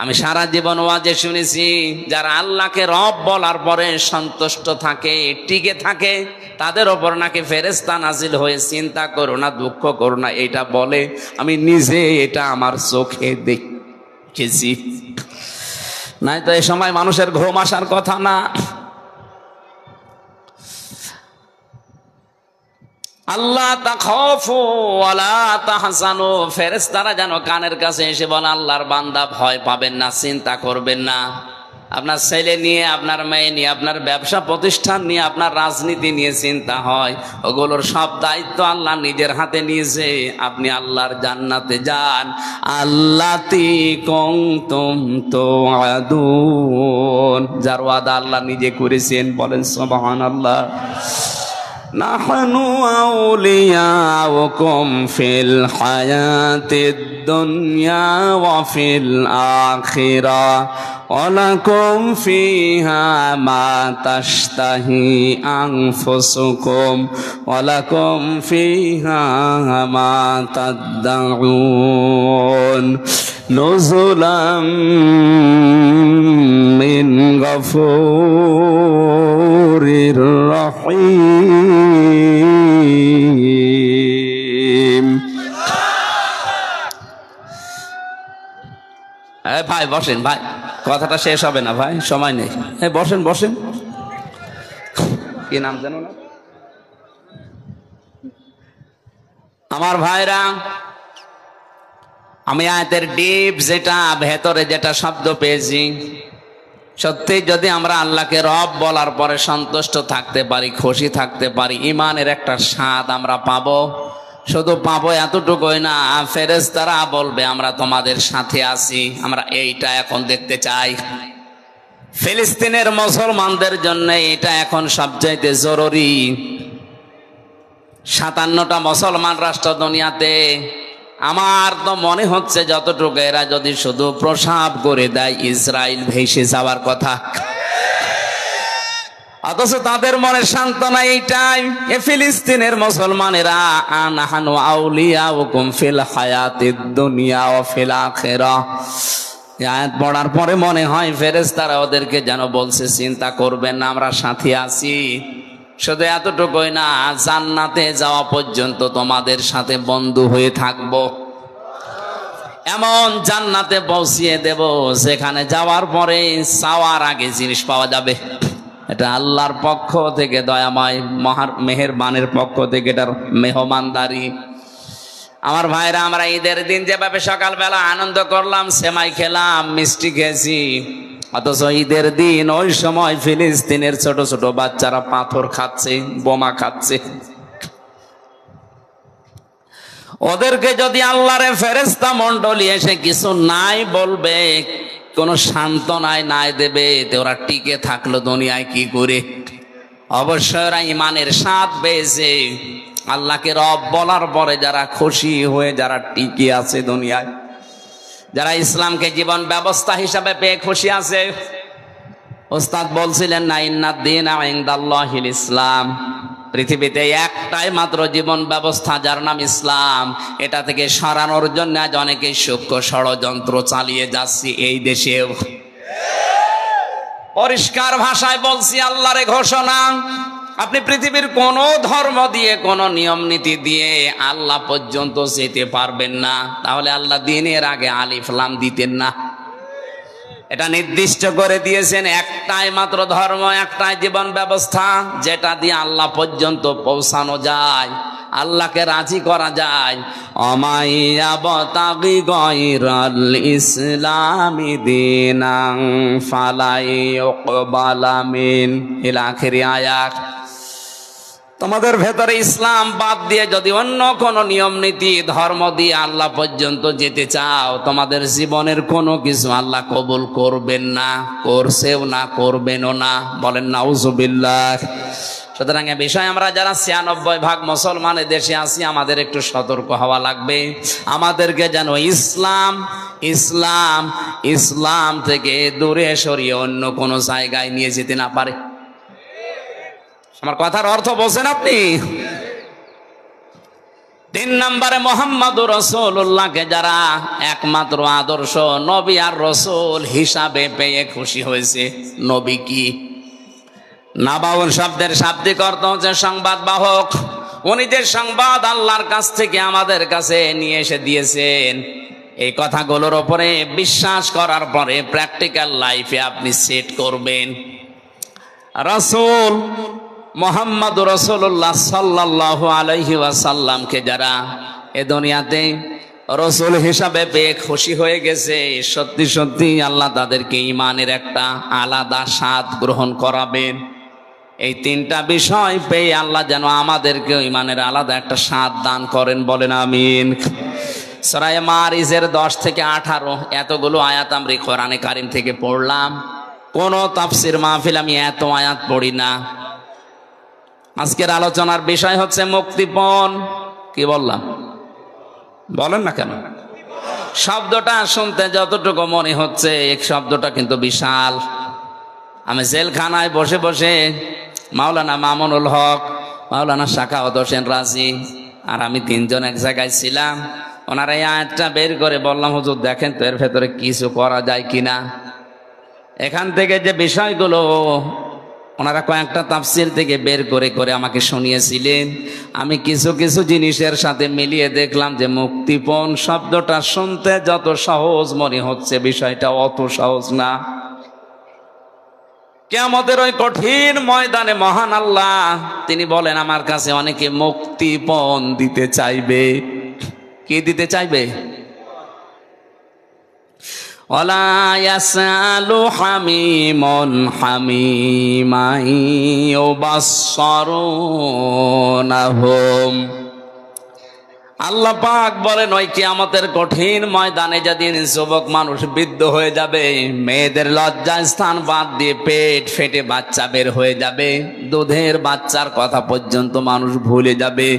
আমি সারা জীবন ওয়াজে শুনেছি, যারা আল্লাহকে রব বলার পরে সন্তুষ্ট থাকে, টিকে থাকে, তাদের ওপর নাকি ফেরেশতা নাজিল হয়ে চিন্তা করো না, দুঃখ করো না এটা বলে। আমি নিজে এটা আমার চোখে দেখেছি। নাই তো এই সময় মানুষের ঘুম আসার কথা না। আল্লাহ তাখাফু ওয়ালা তাহজানু, ফেরেশতারা যেন কানের কাছে এসে বলে আল্লাহর বান্দা ভয় পাবেন না, চিন্তা করবেন না। আপনার ছেলে নিয়ে, আপনার মেয়ে নিয়ে, আপনার ব্যবসা প্রতিষ্ঠান নিয়ে, আপনার রাজনীতি নিয়ে চিন্তা হয়, ওগুলোর সব দায়িত্ব আল্লাহ নিজের হাতে নিয়েছে। আপনি আল্লাহর জান্নাতে যান। আল্লাতি কুনতুম তুআদুন, যার ওয়াদা আল্লাহ নিজে করেছেন, বলেন সুবহানাল্লাহ। নাহনু আউলিয়াউকুম ফিল হায়াতিদ দুনিয়া ওয়া ফিল আখিরাহ ওয়া লাকুম ফিহা মা তাশতাহি আনফুসুকুম ওয়া লাকুম ফিহা মা তাদউন নুজুলাম মিন গফুরির রহিম। ভাই বসেন, ভাই কথাটা শেষ হবে না ভাই, সময় নেই। বসেন বসেন। কি নাম জানো না আমার ভাইরা? আমি আয়াতের ডিপ যেটা ভেতরে যেটা শব্দ পেয়েছি, সত্যি যদি আমরা আল্লাহকে রব বলার পরে সন্তুষ্ট থাকতে পারি, খুশি থাকতে পারি, ইমানের একটা স্বাদ আমরা পাবো। শুধু পাবো এতটুকুই না, ফেরেশতারা বলবে আমরা তোমাদের সাথে আছি। আমরা এইটা এখন দেখতে চাই। ফিলিস্তিনের মুসলমানদের জন্য এটা এখন সবচাইতে জরুরি। 57টা মুসলমান রাষ্ট্র দুনিয়াতে। আমার তো মনে হচ্ছে যতটুকু এরা যদি শুধু প্রসাব করে দেয়, ইসরায়েল ভেসে যাওয়ার কথা। অথচ তাদের মনে সান্ত্বনা এইটাই, এ ফিলিস্তিনের মুসলমানেরা আনাহানু আউলিয়াউকুম ফিল হায়াতিদ দুনিয়া ওয়া ফিল আখিরাহ। আয়াত পড়ার পরে মনে হয় ফেরেশতারা ওদেরকে যেন বলছে চিন্তা করবেন না, আমরা সাথে আছি। শুধু এতটুকুই না, জান্নাতে যাওয়া পর্যন্ত তোমাদের সাথে বন্ধু হয়ে থাকবো। এমন জান্নাতে পৌঁছিয়ে দেব যেখানে যাওয়ার পরে চাওয়ার আগে জিনিস পাওয়া যাবে। এটা আল্লাহর পক্ষ থেকে, দয়াময় মেহেরবানের পক্ষ থেকে এটার মেহমানদারি। আমার ভাইরা, আমরা ঈদের দিন যেভাবে সকালবেলা আনন্দ করলাম, সেমাই খেলাম, মিষ্টি খেয়েছি, অথচ ঈদের দিন ওই সময় ফিলিস্তিনের ছোট ছোট বাচ্চারা পাথর খাচ্ছে, বোমা খাচ্ছে। ওদেরকে যদি আল্লাহর ফেরেশতা মণ্ডলী এসে কিছু নাই বলবে, কোন সান্ত্বনায় নাই দেবে, ওরা টিকে থাকলো দুনিয়ায় কি করে? অবশ্যই ওরা ইমানের স্বাদ পেয়েছে। আল্লাহকে রব বলার পরে যারা খুশি হয়ে, যারা টিকে আছে দুনিয়ায়, যারা ইসলামকে জীবন ব্যবস্থা হিসাবে পেয়ে খুশি আছে। ওস্তাদ বলছিলেন না, ইন্নাদ-দীনা ইনদাল্লাহিল ইসলাম, পৃথিবীতে একটাই মাত্র জীবন ব্যবস্থা যার নাম ইসলাম। এটা থেকে সরানোর জন্য আজ অনেকে সূক্ষ্ম ষড়যন্ত্র চালিয়ে যাচ্ছে এই দেশেও। পরিষ্কার ভাষায় বলছি, আল্লাহর ঘোষণা, আপনি পৃথিবীর কোন ধর্ম দিয়ে, কোন নিয়ম নীতি দিয়ে আল্লাহ পর্যন্ত যেতে পারবেন না। তাহলে আল্লাহ দিনের আগে আলিফ লাম দিতেন না। এটা নির্দিষ্ট করে দিয়েছেন, একটাই মাত্র ধর্ম, একটাই জীবন ব্যবস্থা, যেটা দিয়ে আল্লাহ পর্যন্ত পৌঁছানো যায়, আল্লাহকে রাজি করা যায়। অমাইয়াবতাগি গায়রাল ইসলামি দীনান ফালাই ইউকবালা মিন, ইলা আখিরি আয়াত। তোমাদের ভেতরে ইসলাম বাদ দিয়ে যদি অন্য কোন নিয়ম নীতি, ধর্ম দিয়ে আল্লাহ পর্যন্ত যেতে চাও, তোমাদের জীবনের কোনো কিছু আল্লাহ কবুল করবেন না, করছেও না, করবেনও না। বলেন নাউজুবিল্লাহ। সুতরাং এ বিষয়ে আমরা যারা 96% মুসলমানের দেশে আছি, আমাদের একটু সতর্ক হওয়া লাগবে। আমাদেরকে যেন ইসলাম ইসলাম ইসলাম থেকে দূরে সরিয়ে অন্য কোনো জায়গায় নিয়ে যেতে না পারে। আমার কথার অর্থ বলছেন আপনি? তিন নম্বরে মুহাম্মদুর রাসূলুল্লাহকে যারা একমাত্র আদর্শ নবী আর রাসূল হিসাবে পেয়ে খুশি হয়েছে। নবী কি? নাবাউল শব্দের শাব্দিক অর্থ হচ্ছে সংবাদ বাহক। উনি যে সংবাদ আল্লাহর কাছ থেকে আমাদের কাছে নিয়ে এসে দিয়েছেন, এই কথাগুলোর উপরে বিশ্বাস করার পরে প্র্যাকটিক্যাল লাইফে আপনি সেট করবেন। রাসূল মুহাম্মদুর রাসূলুল্লাহ সাল্লাল্লাহু আলাইহি ওয়াসাল্লামকে যারা এ দুনিয়াতে রাসূল হিসাবে পেয়ে খুশি হয়ে গেছে, সত্যি সত্যি আল্লাহ তাদেরকে ঈমানের একটা আলাদা স্বাদ গ্রহণ করাবেন। এই তিনটা বিষয় পেয়ে আল্লাহ যেন আমাদেরকে ঈমানের আলাদা একটা স্বাদ দান করেন, বলেন আমিন। সূরা মারিজের 10 থেকে 18 এতগুলো আয়াত আমরা কোরআনে কারীম থেকে পড়লাম। কোন তাফসীর মাহফিল আমি এত আয়াত পড়ি না। আজকের আলোচনার বিষয় হচ্ছে মুক্তিপণ। কি বললাম? বলেন না কেন? শব্দটা শুনতে যতটুকু মনে হচ্ছে এক শব্দটা কিন্তু বিশাল। আমি জেলখানায় বসে বসে মাওলানা মামুনুল হক, মাওলানা শাখাওয়াত হোসেন রাজি আর আমি তিনজন এক জায়গায় ছিলাম। ওনারা এই আয়াতটা বের করে বললাম, হুজুর দেখেন তো এর ভেতরে কিছু করা যায় কিনা। এখান থেকে যে বিষয়গুলো ওনারা কয়েকটা তাফসীর থেকে বের করে করে আমাকে শুনিয়েছিলেন, আমি কিছু কিছু জিনিসের সাথে মিলিয়ে দেখলাম যে মুক্তিপণ শব্দটা শুনতে যত সহজ মনে হচ্ছে বিষয়টা অত সহজ না। কিয়ামতের ওই কঠিন ময়দানে মহান আল্লাহ তিনি বলেন, আমার কাছে অনেকে মুক্তিপণ দিতে চাইবে। কি দিতে চাইবে? ওয়ালা ইয়াসালু হামিমুন হামিমা ইউবাসসারুনাহুম। আল্লাহ পাক বলেন, ওই কিয়ামতের কঠিন ময়দানে যেদিন যুবক মানুষ বৃদ্ধ হয়ে যাবে, মেয়েদের লজ্জা স্থান বাদ দিয়ে পেট ফেটে বাচ্চা বের হয়ে যাবে, দুধের বাচ্চার কথা পর্যন্ত মানুষ ভুলে যাবে,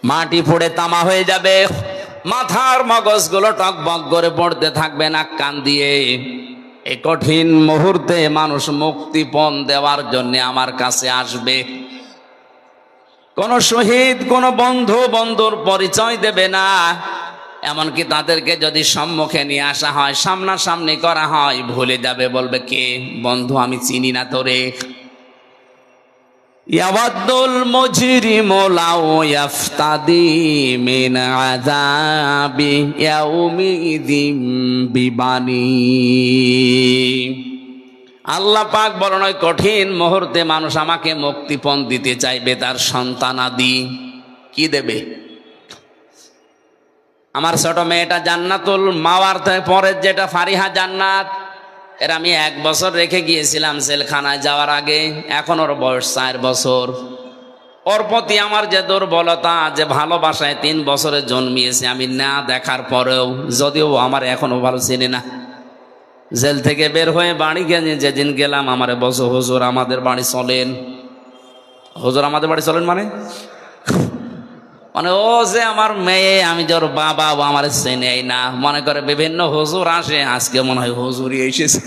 মাটি পড়ে তামা হয়ে যাবে, মাথার মগজগুলো টকবক করে পড়তে থাকবে নাক কান দিয়ে। এই কঠিন মুহূর্তে মানুষ মুক্তিপণ দেওয়ার জন্য আমার কাছে আসবে। কোন শহীদ কোন বন্ধুর পরিচয় দেবে না। এমনকি তাদেরকে যদি সম্মুখে নিয়ে আসা হয়, সামনাসামনি করা হয়, ভুলে যাবে, বলবে কে? বন্ধু আমি চিনি না তোরে। ইয়াওয়াদ্দুল মুজরিমু লাউ ইয়াফতাদি মিন আযাবি ইয়াউমিযিম বিবানি। আল্লাহ পাক বলেন, ওই কঠিন মুহূর্তে মানুষ আমাকে মুক্তিপণ দিতে চাইবে তার সন্তানাদি। কি দেবে? আমার ছোট মেয়েটা জান্নাতুল মাওয়ার পরের যেটা ফারিহা জান্নাত, এর আমি 1 বছর রেখে গিয়েছিলাম জেলখানায় যাওয়ার আগে। এখন ওর বয়স 4 বছর। ওর প্রতি আমার যে দুর্বলতা, যে ভালোবাসায় 3 বছরে জন্মিয়েছে আমি না দেখার পরেও, যদিও আমার এখনো ভালো চিনি না। জেল থেকে বের হয়ে বাড়ি গিয়ে যেদিন গেলাম, আমারে বসো, হুজুর আমাদের বাড়ি চলেন। হুজুর আমাদের বাড়ি চলেন মানে ও যে আমার মেয়ে, আমি যে ওর বাবা, ও আমার চেনেই না, মনে করে বিভিন্ন হুজুর আসে, আজকে মনে হয় হুজুরই এসেছে।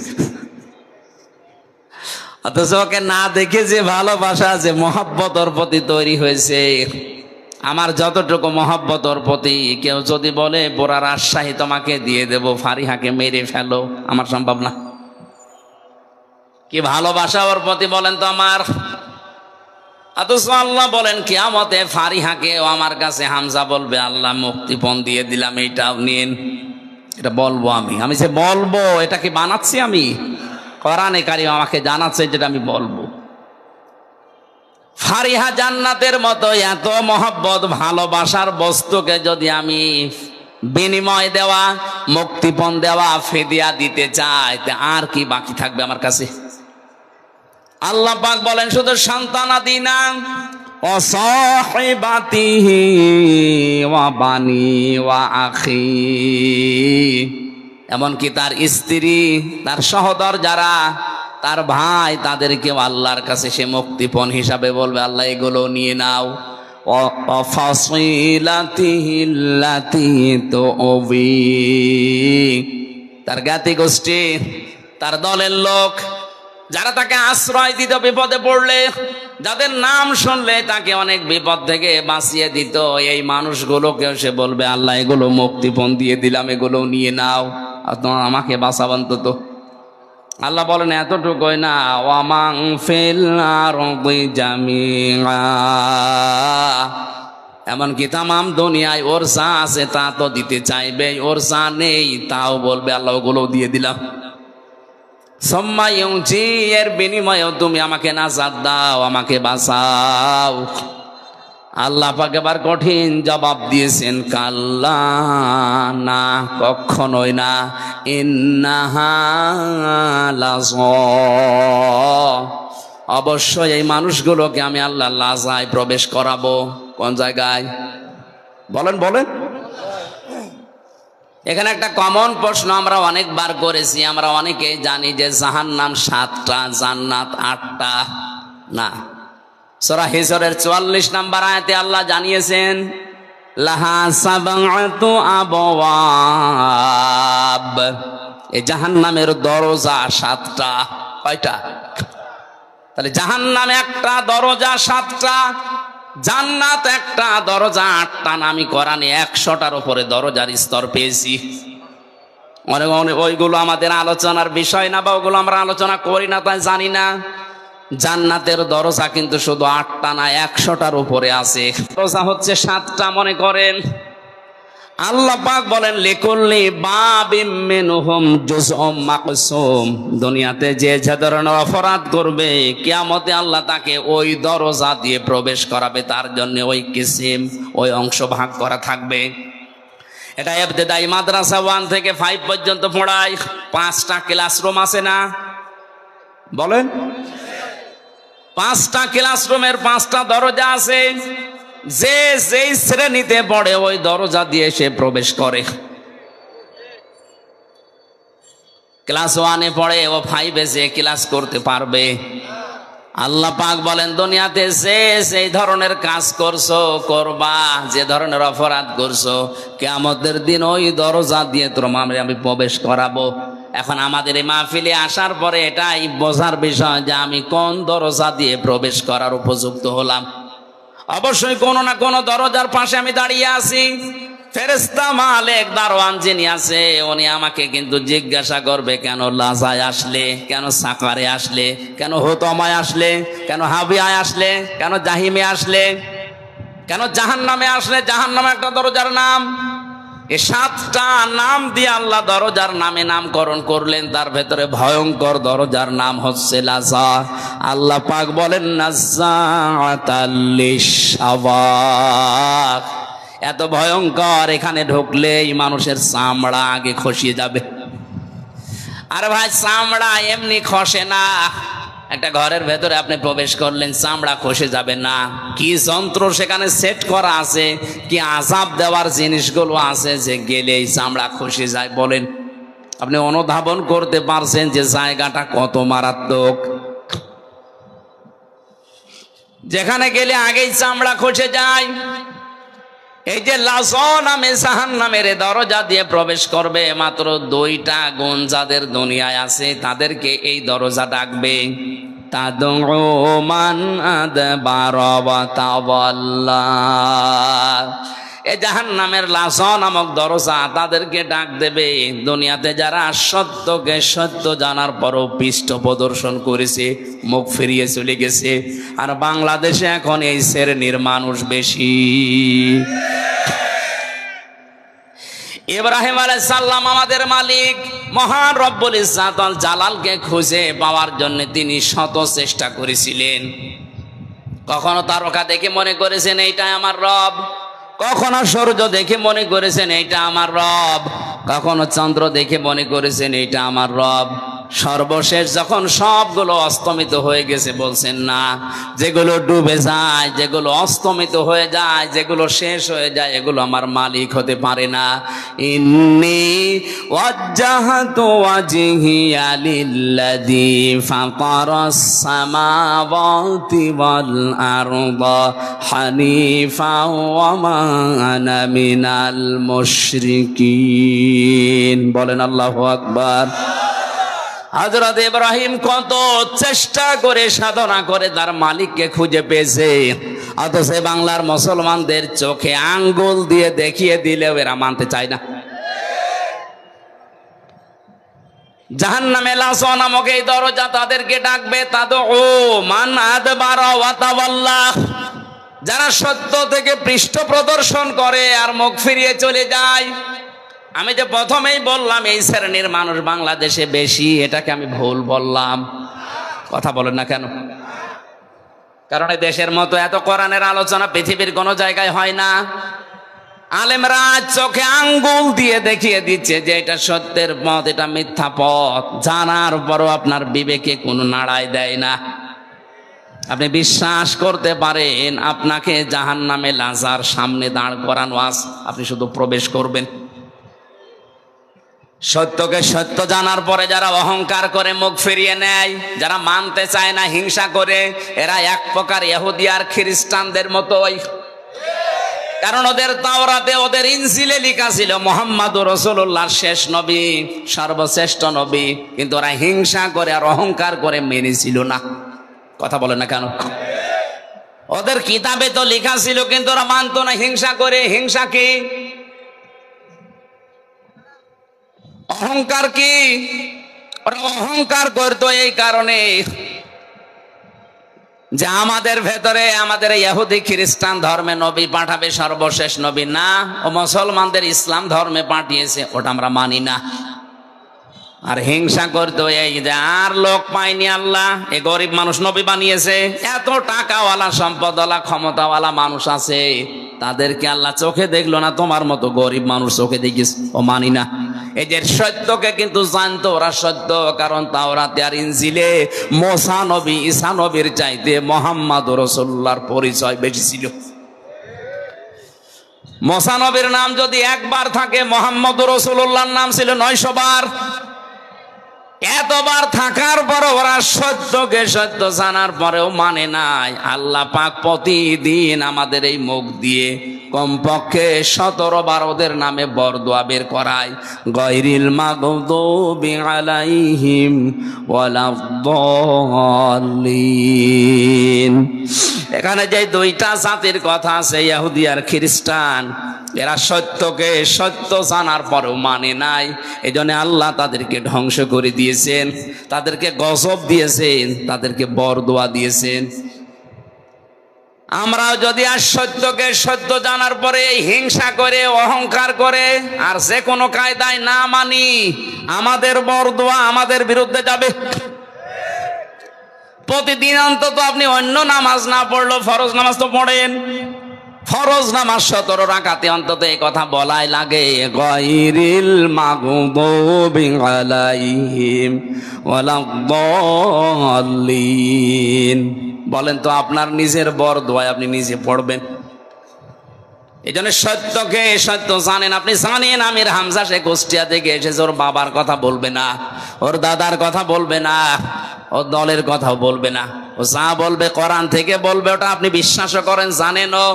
অথচ ওকে না দেখে যে ভালোবাসা, যে মহব্বত ওর প্রতি তৈরি হয়েছে, আমার যতটুকু মহব্বত ওর প্রতি, কেউ যদি বলে পুরা রাজশাহী তোমাকে দিয়ে দেব, ফারিহাকে মেরে ফেলো, আমার সম্ভব না। কি ভালোবাসা ওর প্রতি বলেন তো আমার। অথচ আল্লাহ বলেন কিয়ামতে ফারিহাকে ও আমার কাছে হামজা বলবে, আল্লাহ মুক্তিপণ দিয়ে দিলাম, এইটাও নিন। এটা বলবো আমি যে বলবো, এটা কি বানাচ্ছি আমি? কোরআনে কারীম আমাকে জানাচ্ছে যেটা আমি বলবো। ফারিহা জান্নাতের মতো এত মহব্বত ভালোবাসার বস্তুকে যদি আমি বিনিময় দেওয়া, মুক্তিপণ দেওয়া, ফিদিয়া দিতে চাই, তা আর কি বাকি থাকবে আমার কাছে? আল্লাহ পাক বলেন, শুধু সন্তানাদি না, ওয়াসাহিবাতিহি ওয়া বানি ওয়া আখি, এমনকি তার স্ত্রী, তার সহোদর যারা, তার ভাই, তাদেরকেও আল্লাহর কাছে সে মুক্তিপণ হিসাবে বলবে, আল্লাহ এগুলো নিয়ে নাও। তার জ্ঞাতি গোষ্ঠী, তার দলের লোক, যারা তাকে আশ্রয় দিত বিপদে পড়লে, যাদের নাম শুনলে তাকে অনেক বিপদ থেকে বাঁচিয়ে দিত, এই মানুষগুলোকেও সে বলবে আল্লাহ এগুলো মুক্তিপণ দিয়ে দিলাম, এগুলো নিয়ে নাও, আর তোমার আমাকে বাঁচাবান তো। আল্লাহ বলেন এতটুকুই না, ওয়ামাং ফিল আরদি জামিআ, এমনকি তামাম দুনিয়ায় ওর যা আছে তা তো দিতে চাইবে, ওর যা নেই তাও বলবে আল্লাহ ওগুলো দিয়ে দিলাম। সম্মা ইউজি, এর বিনিময়েও তুমি আমাকে নাজাত দাও, আমাকে বাঁচাও। আল্লাহ পাক এবার কঠিন জবাব দিয়েছেন, কাল্লা, না, কখনোই না, ইন্নাহা লাযা, অবশ্যই এই মানুষগুলোকে আমি আল্লাহ লাজায় প্রবেশ করাবো। কোন জায়গায় বলেন বলেন? এখানে একটা কমন প্রশ্ন আমরা অনেকবার করেছি, আমরা অনেকেই জানি যে জাহান্নাম 7টা, জান্নাত 8টা। না, সূরা হিজরের 44 নম্বর আয়াতে আল্লাহ জানিয়েছেন লাহা সাবআতু আবওয়াব, এই জাহান্নামের দরজা 7টা। কয়টা? তাহলে জাহান্নাম একটা দরজা 7টা, জান্নাত একটা দরজা 8টা। আমি কোরআনে 100টার উপরে দরজার স্তর পেয়েছি। ওইগুলো আমাদের আলোচনার বিষয় না, বা ওগুলো আমরা আলোচনা করি না, তাই জানি না। জান্নাতের দরজা কিন্তু শুধু 8টা না, 100টার উপরে আছে। দরজা হচ্ছে 7টা মনে করেন। আল্লাহ পাক বলেন লিকুল্লি বাবিম মিনহুম জুজউম মাকসুম, দুনিয়াতে যে যে ধরনের অপরাধ করবে কিয়ামতে আল্লাহ তাকে ওই দরজা দিয়ে প্রবেশ করাবে, তার জন্য ওই কিসিম, ওই অংশ ভাগ করা থাকবে। এটা ইবতেদায়ী মাদ্রাসা 1 থেকে 5 পর্যন্ত পড়ায়। 5টা ক্লাসরুম আছে না বলেন? 5টা ক্লাসরুমের 5টা দরজা আছে। যে যেই শ্রেণীতে পড়ে ওই দরজা দিয়ে সে প্রবেশ করে। ক্লাস 1-এ পড়ে, ও 5-এ যে ক্লাস করতে পারবে। আল্লাহ পাক বলেন দুনিয়াতে যে সেই ধরনের কাজ করছো, করবা, যে ধরনের অপরাধ করছো, কিয়ামতের দিন ওই দরজা দিয়ে তোমাকে আমি প্রবেশ করাবো। এখন আমাদের এই মাহফিলে আসার পরে এটাই বোঝার বিষয় যে আমি কোন দরজা দিয়ে প্রবেশ করার উপযুক্ত হলাম। অবশ্যই কোনো না কোনো দরজার পাশে আমি দাঁড়িয়ে আছি। ফেরেশতা মালিক দারওয়ান যিনি আছে উনি আমাকে কিন্তু জিজ্ঞাসা করবে, কেন লাজায় আসলে, কেন সাকারে আসলে, কেন হুতমায় আসলে, কেন হাবিয়ায় আসলে, কেন জাহিমে আসলে, কেন জাহান্নামে আসলে। জাহান্নাম একটা দরজার নাম। এই 7টা নাম দিয়ে আল্লাহ দরজার নামে নামকরণ করলেন, তার ভেতরে ভয়ঙ্কর দরজার নাম হচ্ছে লাজা। আল্লাহ পাক বলেন নাজ্জাআতাল লিশাওয়া, এত ভয়ঙ্কর, এখানে ঢুকলেই মানুষের চামড়া আগে খসিয়ে যাবে। আরে ভাই, চামড়া এমনি খসে না। একটা ঘরের ভেতরে আপনি প্রবেশ করলেন, চামড়া খসে যাবে না। কি যন্ত্র সেখানে সেট করা আছে, কি আযাব দেওয়ার জিনিসগুলো আছে যে গেলে এই চামড়া খসে যায়। বলেন, আপনি অনুধাবন করতে পারছেন যে জায়গাটা কত মারাত্মক। যেখানে গেলে আগেই চামড়া খসে যায়। এই যে লাযা নামে জাহান্নামের দরজা দিয়ে প্রবেশ করবে, মাত্র 2টা গুণ যাদের দুনিয়ায় আছে তাদেরকে এই দরজা ডাকবে। তাদউ মান আদবারা ওয়া তাওয়াল্লা, এই জাহান্নামের লাযা নামক দরজা তাদেরকে ডাক দেবে দুনিয়াতে যারা সত্যকে সত্য জানার পরও পৃষ্ঠ প্রদর্শন করেছে, মুখ ফিরিয়ে চলে গেছে। আর বাংলাদেশে এখন এই শ্রেণীর মানুষ বেশি। ইব্রাহিম আলাইহিস সালাম আমাদের মালিক মহান রব্বুল ইজ্জত ওয়াল জালালকে খুঁজে পাওয়ার জন্য তিনি শত চেষ্টা করেছিলেন। কখনো তারকা দেখে মনে করেছেন এইটাই আমার রব, কখনো সূর্য দেখে মনে করেছেন এইটা আমার রব, কখনো চন্দ্র দেখে মনে করেছেন এইটা আমার রব। সর্বশেষ যখন সবগুলো অস্তমিত হয়ে গেছে বলছেন না, যেগুলো ডুবে যায়, যেগুলো অস্তমিত হয়ে যায়, যেগুলো শেষ হয়ে যায়, এগুলো আমার মালিক হতে পারে না। ইন্নী ওয়াজ্জাহতু ওয়াজহিয়া লিল্লাযী ফাতারাস সামাওয়াতি ওয়াল আরদা হানিফাও ওয়া মা আনা মিনাল মুশরিকিন। বলেন আল্লাহু আকবার। হযরত ইব্রাহিম কত চেষ্টা করে সাধনা করে তার মালিককে খুঁজে পেয়েছে, অথচ বাংলার মুসলমানদের চোখে আঙ্গুল দিয়ে দেখিয়ে দিলেও এরা মানতে চায় না। জাহান্নামে লাসা নামক এই দরজা তাদেরকে ডাকবে, তাদউ মান আদবারা ওয়া তাওয়াল্লা, যারা সত্য থেকে পৃষ্ঠ প্রদর্শন করে আর মুখ ফিরিয়ে চলে যায়। আমি যে প্রথমেই বললাম এই শ্রেণীর মানুষ বাংলাদেশে বেশি, এটাকে আমি ভুল বললাম? কথা বলেন না কেন? কারণ এই দেশের মতো এত কোরআনের আলোচনা পৃথিবীর কোনো জায়গায় হয় না। আলেমরা চোখে আঙ্গুল দিয়ে দেখিয়ে দিচ্ছে যে এটা সত্যের পথ, এটা মিথ্যা পথ, জানার পরও আপনার বিবেকে কোনো নাড়াই দেয় না। আপনি বিশ্বাস করতে পারেন আপনাকে জাহান্নামে লাজার সামনে দাঁড় করানো আছে, আপনি শুধু প্রবেশ করবেন। সত্যকে সত্য জানার পরে যারা অহংকার করে মুখ ফিরিয়ে নেয়, যারা মানতে চায় না, হিংসা করে, এরা এক প্রকার ইহুদি আর খ্রিস্টানদের মতোই। কারণ ওদের তাওরাতে, ওদের ইনজিলে লেখা ছিল মুহাম্মদুর রাসূলুল্লাহর শেষ নবী, সর্বশ্রেষ্ঠ নবী, কিন্তু ওরা হিংসা করে আর অহংকার করে মেনেছিল না। কথা বলে না কেন? ওদের কিতাবে তো লেখা ছিল কিন্তু ওরা মানতো না, হিংসা করে। হিংসা কি? অহংকার কি? ওরা অহংকার করতো এই কারণে যে আমাদের ভেতরে, আমাদের ইহুদি খ্রিস্টান ধর্মে নবী পাঠাবে, সর্বশেষ নবী না, ও মুসলমানদের ইসলাম ধর্মে পাঠিয়েছে, ওটা আমরা মানি না। আর হিংসা করতো এই যে আর লোক পায়নি আল্লাহ, এ গরিব মানুষ নবী বানিয়েছে, এত টাকাওয়ালা সম্পদওয়ালা ক্ষমতাওয়ালা মানুষ আছে, তাদেরকে আল্লাহ চোখে দেখলো না, তোমার মতো গরিব মানুষ চোখে দেখিস, ও মানি না। এই যে সত্যকে কিন্তু জানতো ওরা সত্য, কারণ তাওরাতে আর ইনজিলে মুসা নবী, ঈসা নবীর চাইতে মুহাম্মদুর রাসূলুল্লাহর পরিচয় বেশি ছিল। মুসা নবীর নাম যদি একবার থাকে, মুহাম্মদুর রাসূলুল্লাহর নাম ছিল 900 বার। এতবার থাকার পর ওরা সত্যকে সত্য জানার পরেও মানে নাই। আল্লাহ পাক প্রতিদিন আমাদের এই মুখ দিয়ে কমপক্ষে 17 বার ওদের নামে বরদোয়া বের করায়, গায়রিল মাগদুবি আলাইহিম ওয়ালাদ-দাল্লিন। এখানে যে দুইটা জাতির কথা আছে, ইহুদি আর খ্রিস্টান, এরা সত্যকে সত্য জানার পরেও মানে নাই। এই জন্য আল্লাহ তাদেরকে ধ্বংস করে দিয়েছেন, তাদেরকে গজব দিয়েছেন, তাদেরকে বরদোয়া দিয়েছেন। আমরাও যদি আর সত্যকে সত্য জানার পরে হিংসা করে, অহংকার করে, আর যে কোনো কায়দায় না মানি, আমাদের বরদোয়া আমাদের বিরুদ্ধে যাবে। প্রতিদিন অন্তত আপনি অন্য নামাজ না পড়লেও ফরজ নামাজ তো পড়েন, ফরজ নামাজ 17 রাকাতে অন্তত এই কথা বলাই লাগে, গায়রিল মাগদুবি আলাইহিম ওয়ালাদ-দাল্লিন। বলেন তো আপনার নিজের বরদোয়া আপনি নিজে পড়বেন? এই জন্য সত্যকে সত্য জানেন। আপনি জানেন আমির হামজা সে কুষ্টিয়া থেকে এসেছে, ওর বাবার কথা বলবে না, ওর দাদার কথা বলবে না, ওর দলের কথাও বলবে না, ও যা বলবে কোরআন থেকে বলবে, ওটা আপনি বিশ্বাসও করেন, জানেনও।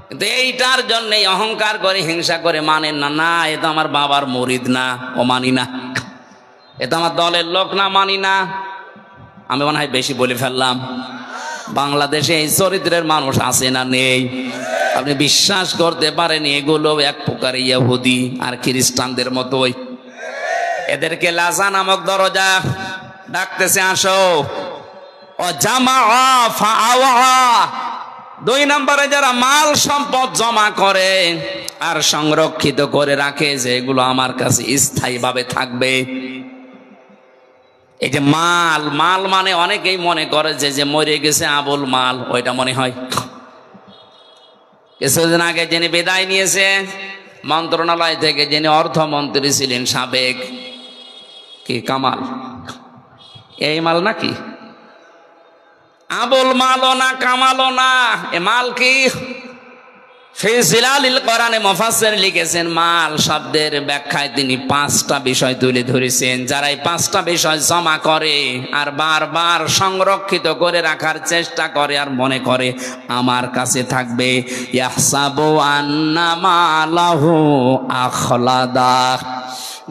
কিন্তু এইটার জন্যই অহংকার করে, হিংসা করে মানেন না। না, এ তো আমার বাবার মুরিদ না, ও মানি না। এ তো আমার দলের লোক না, মানি না। আমি মনে হয় বেশি বলে ফেললাম। বাংলাদেশে এই চরিত্রের মানুষ আছে না নেই? আপনি বিশ্বাস করতে পারেন এগুলো এক প্রকার ইহুদি আর খ্রিস্টানদের মতোই। এদেরকে লাজা নামক দরজা ডাকতেছে, আসো। ও জামা ফাআওয়া, 2 নম্বরে যারা মাল সম্পদ জমা করে আর সংরক্ষিত করে রাখে যে এগুলো আমার কাছে স্থায়ীভাবে থাকবে। এই যে মাল, মাল মানে অনেকেই মনে করে যে মরে গেছে আবুল মাল, ওইটা মনে হয়। কিছুদিন আগে যিনি বিদায় নিয়েছে মন্ত্রণালয় থেকে, যিনি অর্থমন্ত্রী ছিলেন সাবেক, কি কামাল, এই মাল নাকি? আবুল মালও না, কামালও না, এ মাল কি? ফি জিলালিল কোরআনে মুফাসসির লিখেছেন, মাল শব্দের ব্যাখ্যায় তিনি 5টা বিষয় তুলে ধরেছেন। যারা এই 5টা বিষয় জমা করে আর বারবার সংরক্ষিত করে রাখার চেষ্টা করে আর মনে করে আমার কাছে থাকবে, ইয়াহসাবু আন্না মালাহু আখলাদা,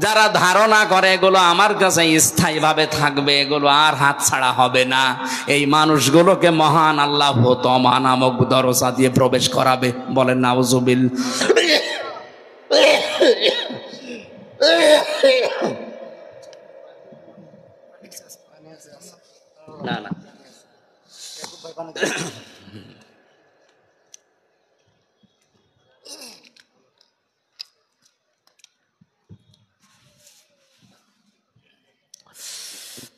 যারা ধারণা করে এগুলো আমার কাছে স্থায়ীভাবে থাকবে, এগুলো আর হাত ছাড়া হবে না, এই মানুষগুলোকে মহান আল্লাহ তমা নামক দরজা দিয়ে প্রবেশ করাবে। বলেন নাউজুবিল। না না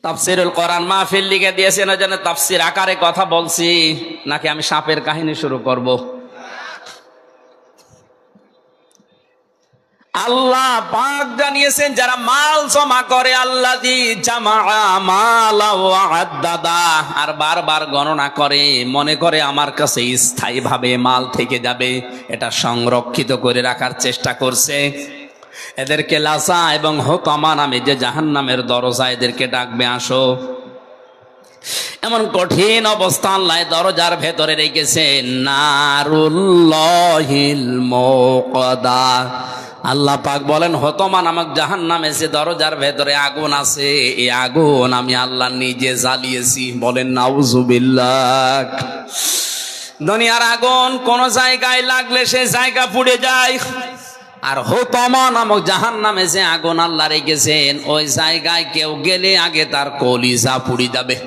তাফসিরুল কোরআন মাহফিল লিখে দিয়েছেন, ওই জন্য তাফসির আকারে কথা বলছি, নাকি আমি সাপের কাহিনী শুরু করব? আল্লাহ পাক জানিয়েছেন যারা মাল জমা করে, আল্লাযী জামাআ মালা ওয়া আদ্দাদা, আর বারবার গণনা করে, মনে করে আমার কাছে স্থায়ীভাবে মাল থেকে যাবে, এটা সংরক্ষিত করে রাখার চেষ্টা করছে। এদেরকে লাসা এবং হুতামা নামে যে জাহান্নামের দরজা, এদেরকে ডাকবে আসো। এমন কঠিন অবস্থা আল্লাহ দরজার ভেতরে রেখেছেন, নারুল্লাহিল মুকদা। আল্লাহ পাক বলেন হুতামা নামক জাহান্নামে যে দরজার ভেতরে আগুন আছে, এই আগুন আমি আল্লাহ নিজে জ্বালিয়েছি। বলেন নাউজুবিল্লাহ। দুনিয়ার আগুন কোন জায়গায় লাগলে সে জায়গা পুড়ে যায়, আর হুতামা নামক জাহান্নামে যে আগুন আল্লাহ রেখেছেন, ওই জায়গায় কেউ গেলে আগে তার কলিজা পুড়ে যাবে।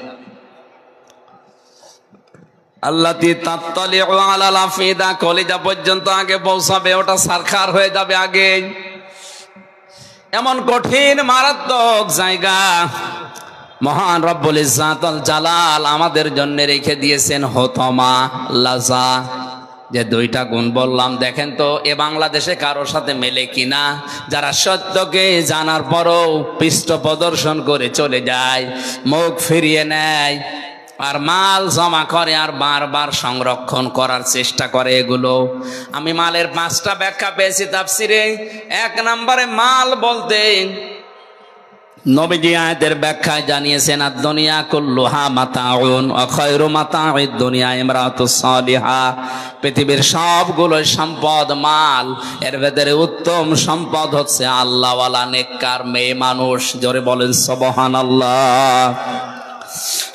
আল্লাতী তাত্তালিউ আলাল আফিদা, কলিজা পর্যন্ত আগে পৌঁছাবে, ওটা সারখার হয়ে যাবে আগে। এমন কঠিন মারাত্মক জায়গা মহান রব্বুল ইজ্জাতুল জালাল আমাদের জন্য রেখে দিয়েছেন হুতামা, লাজা। যে দুইটা গুণ বললাম, দেখেন তো এ বাংলাদেশে কারোর সাথে মেলে কিনা? যারা সত্যকে জানার পরও পৃষ্ঠ প্রদর্শন করে চলে যায়, মুখ ফিরিয়ে নেয়, আর মাল জমা করে, আর বারবার সংরক্ষণ করার চেষ্টা করে। এগুলো আমি মালের 5টা ব্যাখ্যা পেয়েছি তাফসিরে। 1 নম্বরে মাল বলতে নবীজি আয়াতের ব্যাখ্যায় জানিয়েছেন, আদ-দুনিয়া কুল্লুহা মাতাউন ওয়া খায়রু মাতাউদ দুনিয়া ইমরাতুস সালিহা। পৃথিবীর সবগুলো সম্পদ মাল, এর ভেতরে উত্তম সম্পদ হচ্ছে আল্লাহওয়ালা নেককার মেয়ে মানুষ। জোরে বলেন সুবহানাল্লাহ।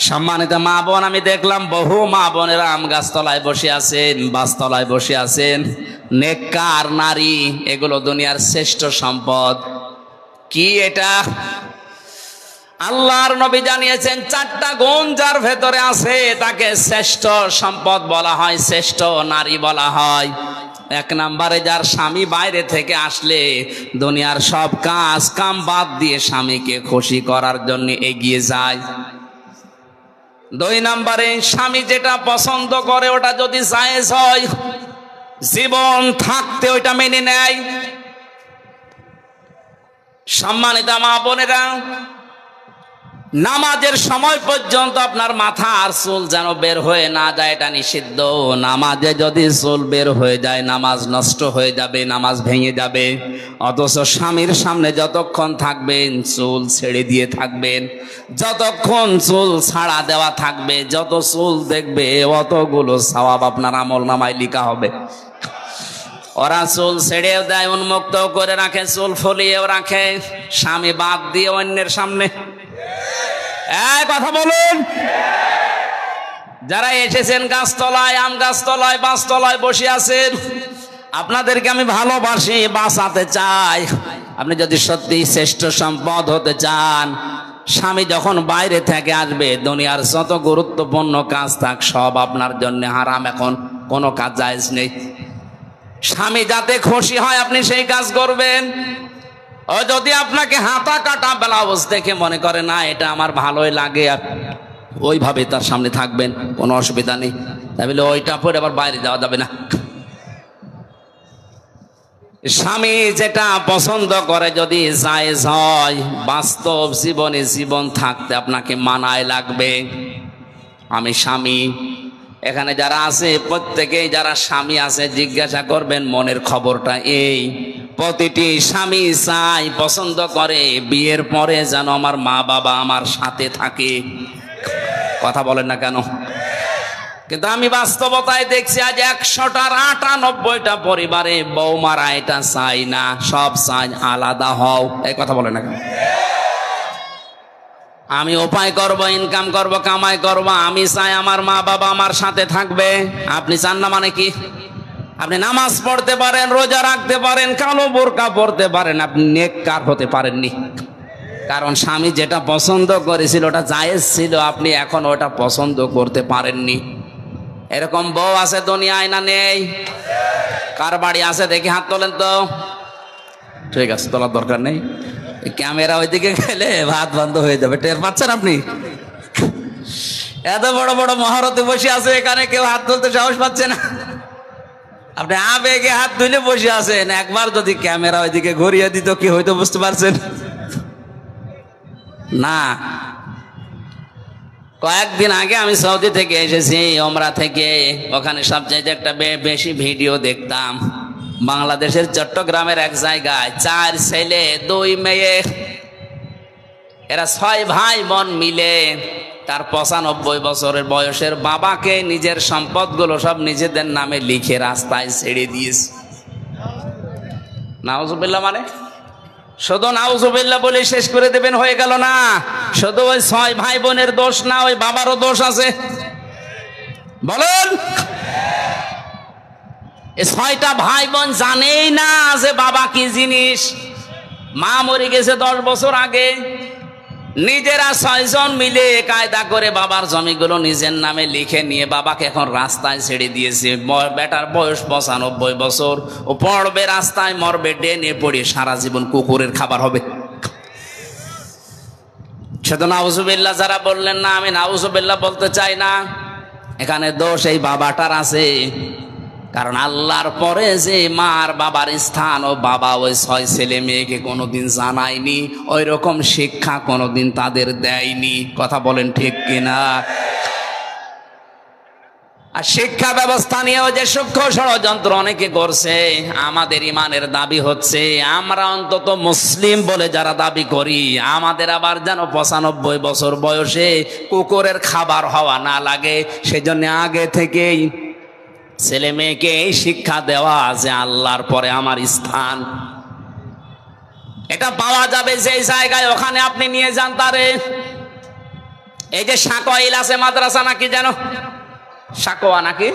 সম্মানিত মা বোন, আমি দেখলাম বহু মা বোনেরা আম গাছতলায় বসে আছেন, বাসতলায় বসে আছেন, নেককার নারী। এগুলো দুনিয়ার শ্রেষ্ঠ সম্পদ। কি এটা? আল্লাহর নবী জানিয়েছেন 4টা গুণ যার ভেতরে আছে তাকে শ্রেষ্ঠ সম্পদ বলা হয়, শ্রেষ্ঠ নারী বলা হয়। 1 নম্বরে যার স্বামী বাইরে থেকে আসলে দুনিয়ার সব কাজ কাম বাদ দিয়ে স্বামীকে খুশি করার জন্য এগিয়ে যায়। 2 নম্বরে স্বামী যেটা পছন্দ করে ওটা যদি জায়েজ হয়, জীবন থাকতে ওইটা মেনে নেয়। সম্মানিত মা বোনেরা, নামাজের সময় পর্যন্ত আপনার মাথা আর চুল যেন বের হয়ে না যায়, এটা নিষিদ্ধ। নামাজে যদি চুল বের হয়ে যায় নামাজ নষ্ট হয়ে যাবে, নামাজ ভেঙে যাবে। অথচ স্বামীর সামনে যতক্ষণ থাকবেন চুল ছেড়ে দিয়ে থাকবেন, যতক্ষণ চুল ছাড়া দেওয়া থাকবে, যত চুল দেখবে অতগুলো সওয়াব আপনার আমলনামায় লেখা হবে। ওরা চুল ছেড়েও দেয়, উন্মুক্ত করে রাখে, চুল ফলিয়েও রাখে, স্বামী বাদ দিয়ে অন্যের সামনে। কথা বলুন। যারা এসেছেন গাছতলায়, আম গাছতলায়, বাসতলায় বসে আছেন, আপনাদেরকে আমি ভালোবাসি, বাঁচাতে চাই। আপনি যদি সত্যি শ্রেষ্ঠ সম্পদ হতে চান, স্বামী যখন বাইরে থেকে আসবে দুনিয়ার যত গুরুত্বপূর্ণ কাজ থাক সব আপনার জন্য হারাম। এখন কোনো কাজ জায়েজ নেই। স্বামী যাতে খুশি হয় আপনি সেই কাজ করবেন। ও যদি আপনাকে হাতা কাটা ব্লাউজ দেখে মনে করে না এটা আমার ভালোই লাগে, ওইভাবে তার সামনে থাকবেন, কোনো অসুবিধা নেই। তাই বলে ওইটা পরে আবার বাইরে যাওয়া যাবে না। স্বামী যেটা পছন্দ করে যদি জায়েজ হয়, বাস্তব জীবনে জীবন থাকতে আপনাকে মানায় লাগবে। আমি স্বামী, এখানে যারা আছে প্রত্যেকেই যারা স্বামী আছে জিজ্ঞাসা করবেন মনের খবরটা এই। প্রতিটি স্বামী চাই, পছন্দ করে বিয়ের পরে যেন আমার মা বাবা আমার সাথে থাকে। কথা বলেন না কেন? কিন্তু আমি বাস্তবতায় দেখছি আজ 100টার 98টা পরিবারে বৌমারা এটা চাই না, সব চাই আলাদা হও। এই কথা বলে না কেন? আমি উপায় করব, ইনকাম করব, কামাই করব, আমি চাই আমার মা বাবা আমার সাথে থাকবে। আপনি চান না মানে কি? আপনি নামাজ পড়তে পারেন, রোজা রাখতে পারেন, কালো বোরকা পড়তে পারেন, আপনি নেককার হতে পারেননি। কারণ স্বামী যেটা পছন্দ করেছিল ওটা জায়েজ ছিল, আপনি এখন ওটা পছন্দ করতে পারেননি। এরকম বউ আছে দুনিয়ায় না নেই? কার বাড়ি আছে দেখি হাত তোলেন তো। ঠিক আছে, তোলার দরকার নেই, ক্যামেরা ওইদিকে গেলে ভাত বন্ধ হয়ে যাবে। টের পাচ্ছেন আপনি? এত বড় বড় মহারতে বসে আছে, এখানে কেউ হাত তুলতে সাহস পাচ্ছে না। আপনি আবেগে হাত তুলে বসে আছেন, একবার যদি ক্যামেরা ওইদিকে ঘুরিয়ে দিত কি হয়তো বুঝতে পারছেন না? কয়েকদিন আগে আমি সৌদি থেকে এসেছি, ওমরা থেকে। ওখানে সবচাইতে একটা বেশি ভিডিও দেখতাম বাংলাদেশের চট্টগ্রামের এক জায়গায় 4 ছেলে 2 মেয়ে, এরা 6 ভাই বোন মিলে তার 95 বছরের বয়সের বাবাকে নিজের সম্পদগুলো সব নিজেদের নামে লিখে রাস্তায় ছেড়ে দিয়েছে। নাউজুবিল্লাহ, মানে শুধু নাউজুবিল্লাহ বলে শেষ করে দেবেন হয়ে গেল না। শুধু ওই 6 ভাই বোনের দোষ না, ওই বাবারও দোষ আছে। বলুন, এই 6টা ভাই বোন জানেই না যে বাবা কি জিনিস। মা মরে গেছে 10 বছর আগে, নিজেরা 6 জন মিলে কায়দা করে বাবার জমিগুলো নিজের নামে লিখে নিয়ে বাবাকে এখন রাস্তায় ছেড়ে দিয়েছে। বেটার বয়স 95 বছর, ও পড়বে রাস্তায়, মরবে ডেনে পড়ে, সারা জীবন কুকুরের খাবার হবে। শুধু নাউজুবিল্লাহ যারা বললেন না, আমি নাউজুবিল্লাহ বলতে চাই না, এখানে দোষ এই বাবাটার আছে। কারণ আল্লাহর পরে যে মার বাবার স্থান, ও বাবা ওই 6 ছেলে মেয়েকে কোনোদিন জানায়নি, ওই রকম শিক্ষা কোনোদিন তাদের দেয়নি। কথা বলেন ঠিক কিনা? আর শিক্ষা ব্যবস্থা নিয়েও যে সূক্ষ্ম ষড়যন্ত্র অনেকে করছে। আমাদের ইমানের দাবি হচ্ছে আমরা অন্তত মুসলিম বলে যারা দাবি করি, আমাদের আবার যেন 95 বছর বয়সে কুকুরের খাবার হওয়া না লাগে, সেজন্য আগে থেকেই ছেলে মেয়েকে এই শিক্ষা দেওয়া যে আল্লাহর পরে আমার স্থান। এটা পাওয়া যাবে যে জায়গায়, ওখানে আপনি নিয়ে যান তারে। এই যে সাকোয়াইল আছে মাদ্রাসা নাকি যেন, সাকোয়া নাকি,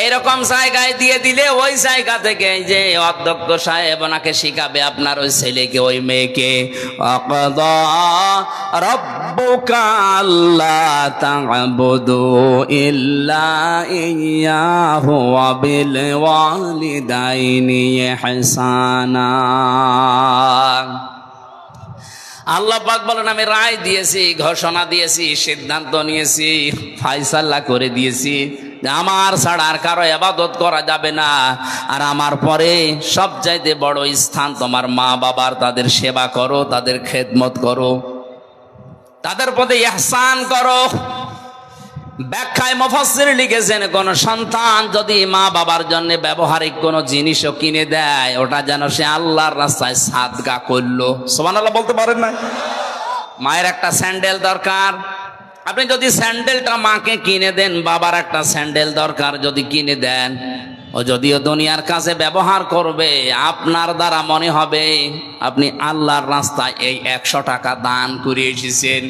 এইরকম জায়গায় দিয়ে দিলে ওই জায়গা থেকে যে অধ্যক্ষ সাহেব ওনাকে শিখাবে আপনার ওই ছেলেকে ওই মেয়েকে। ওয়াকাদা রাব্বুকা আল্লা তা'বুদু ইল্লা ইয়্যাহু ওয়া বিল ওয়ালিদাইনি ইহসানা। আল্লাহ পাক বলেন আমি রায় দিয়েছি, ঘোষণা দিয়েছি, সিদ্ধান্ত নিয়েছি, ফায়সালা করে দিয়েছি যে আমার ছাড়া আর কারো ইবাদত করা যাবে না। আর আমার পরে সবচাইতে বড় স্থান তোমার মা বাবার, তাদের সেবা করো, তাদের খেদমত করো, তাদের প্রতি ইহসান করো। ব্যাখ্যায় মুফাসসির লিখেছেন কোন সন্তান যদি মা বাবার জন্য ব্যবহারিক কোন জিনিসও কিনে দেয়, ওটা যেন সে আল্লাহর রাস্তায় সাদকা করলো। সুবহানাল্লাহ বলতে পারেন না? মায়ের একটা স্যান্ডেল দরকার, আপনি যদি স্যান্ডেলটা মাকে কিনে দেন, বাবার একটা স্যান্ডেল দরকার যদি কিনে দেন, ও যদিও দুনিয়ার কাছে ব্যবহার করবে, আপনার দ্বারা মনে হবে আপনি আল্লাহর রাস্তায় এই 100 টাকা দান করে এসেছেন।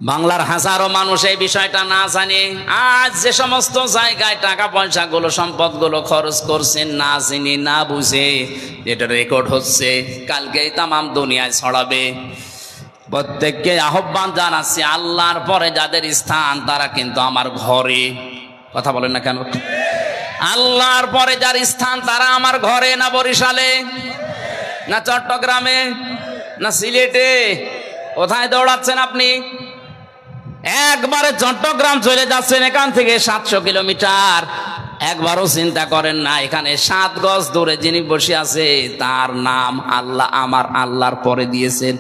বাংলার হাজারো মানুষ এই বিষয়টা না জানে। আজ যে সমস্ত জায়গায় টাকা পয়সাগুলো, সম্পদগুলো খরচ করছেন না জেনে না বুঝে, যেটা রেকর্ড হচ্ছে, কালকেই তামাম দুনিয়ায় ছড়াবে। প্রত্যেককে আহ্বান জানাচ্ছি, আল্লাহর পরে যাদের স্থান তারা কিন্তু আমার ঘরে। কথা বলেন না কেন? আল্লাহর পরে যার স্থান তারা আমার ঘরে, না বরিশালে, না চট্টগ্রামে, না সিলেটে। কোথায় দৌড়াচ্ছেন আপনি? একবারে চট্টগ্রাম চলে যাচ্ছেন, এখান থেকে 700 কিলোমিটার। একবারও চিন্তা করেন না এখানে 7 গজ দূরে যিনি বসে আছে তার নাম আল্লাহ আমার আল্লাহর পরে দিয়েছেন।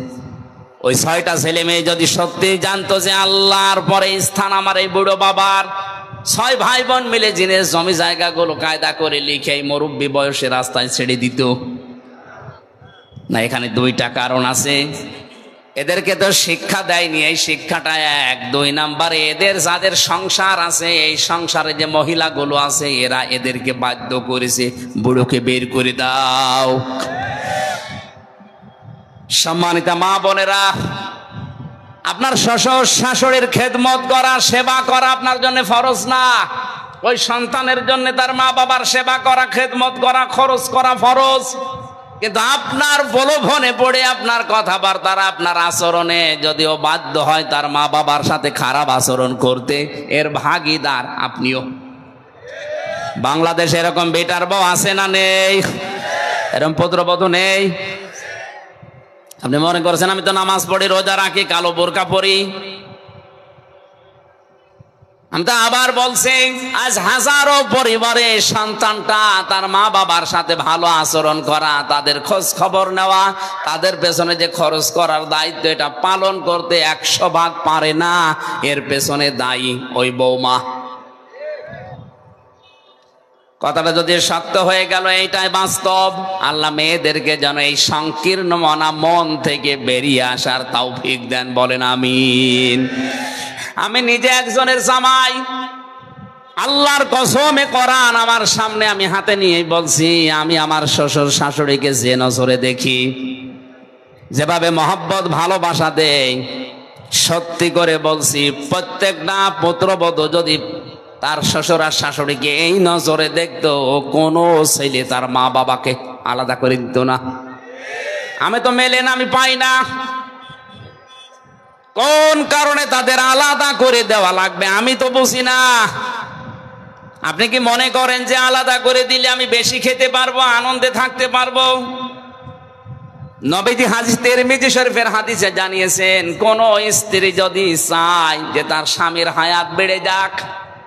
ওই 6টা ছেলে মেয়ে যদি সত্যি জানতো যে আল্লাহর পরে স্থান আমার এই বুড়ো বাবার, 6 ভাই বোন মিলে জিনিস জমি জায়গাগুলো কায়দা করে লিখে এই মুরব্বী বয়সে রাস্তায় ছেড়ে দিত না। এখানে 2টা কারণ আছে। এদেরকে তো শিক্ষা দেয়নি, এই শিক্ষাটা এক। 2 নাম্বারে এদের যাদের সংসার আছে, এই সংসারে যে মহিলাগুলো আছে, এরা এদেরকে বাধ্য করেছে বুড়োকে বের করে দাও। সম্মানিত মা বোনেরা, আপনার শ্বশুর শাশুড়ির খেদমত করা, সেবা করা আপনার জন্য ফরজ না। ওই সন্তানের জন্য তার মা বাবার সেবা করা, খেদমত করা, খরচ করা ফরজ। কিন্তু আপনার প্রলোভনে পড়ে আপনার কথাবার্তার, আপনার আচরণে যদিও বাধ্য হয় তার মা বাবার সাথে খারাপ আচরণ করতে, এর ভাগীদার আপনিও। বাংলাদেশে এরকম বেটার বউ আছে না নেই? এরকম পুত্রবধূ নেই? আপনি মনে করছেন আমি তো নামাজ পড়ি, রোজা রাখি, কালো বোরকা পরি? আমি তো আবার বলছি, আজ হাজারো পরিবারে সন্তানটা তার মা বাবার সাথে ভালো আচরণ করা, তাদের খোঁজ খবর নেওয়া, তাদের পেছনে যে খরচ করার দায়িত্ব, এটা পালন করতে 100 ভাগ পারে না। এর পেছনে দায়ী ওই বৌমা। কথাটা যদি সত্য হয়ে গেল, এইটাই বাস্তব। আল্লাহ মেয়েদেরকে যেন এই সংকীর্ণ মনা মন থেকে বেরিয়ে আসার তৌফিক দেন, বলেন আমিন। আমি নিজে একজনের জামাই, আল্লাহর কসমে কোরআন আমার সামনে আমি হাতে নিয়ে বলছি, আমি আমার শ্বশুর শাশুড়িকে যে নজরে দেখি, যেভাবে মহব্বত ভালোবাসা দেই, সত্যি করে বলছি প্রত্যেকটা পুত্রবধূ যদি তার শ্বশুর আর শাশুড়িকে এই নজরে দেখতো, কোনো ছেলে তার মা বাবাকে আলাদা করে দিত না। আমি তো মেলে না, আমি পাই না। কোন কারণে তাদের আলাদা করে দেওয়া লাগবে আমি তো বুঝি না। আপনি কি মনে করেন যে আলাদা করে দিলে আমি বেশি খেতে পারবো, আনন্দে থাকতে পারবো? নবীজি হাদিস তিরমিজি শরীফের হাদিসে জানিয়েছেন, কোন স্ত্রী যদি চায় যে তার স্বামীর হায়াত বেড়ে যাক,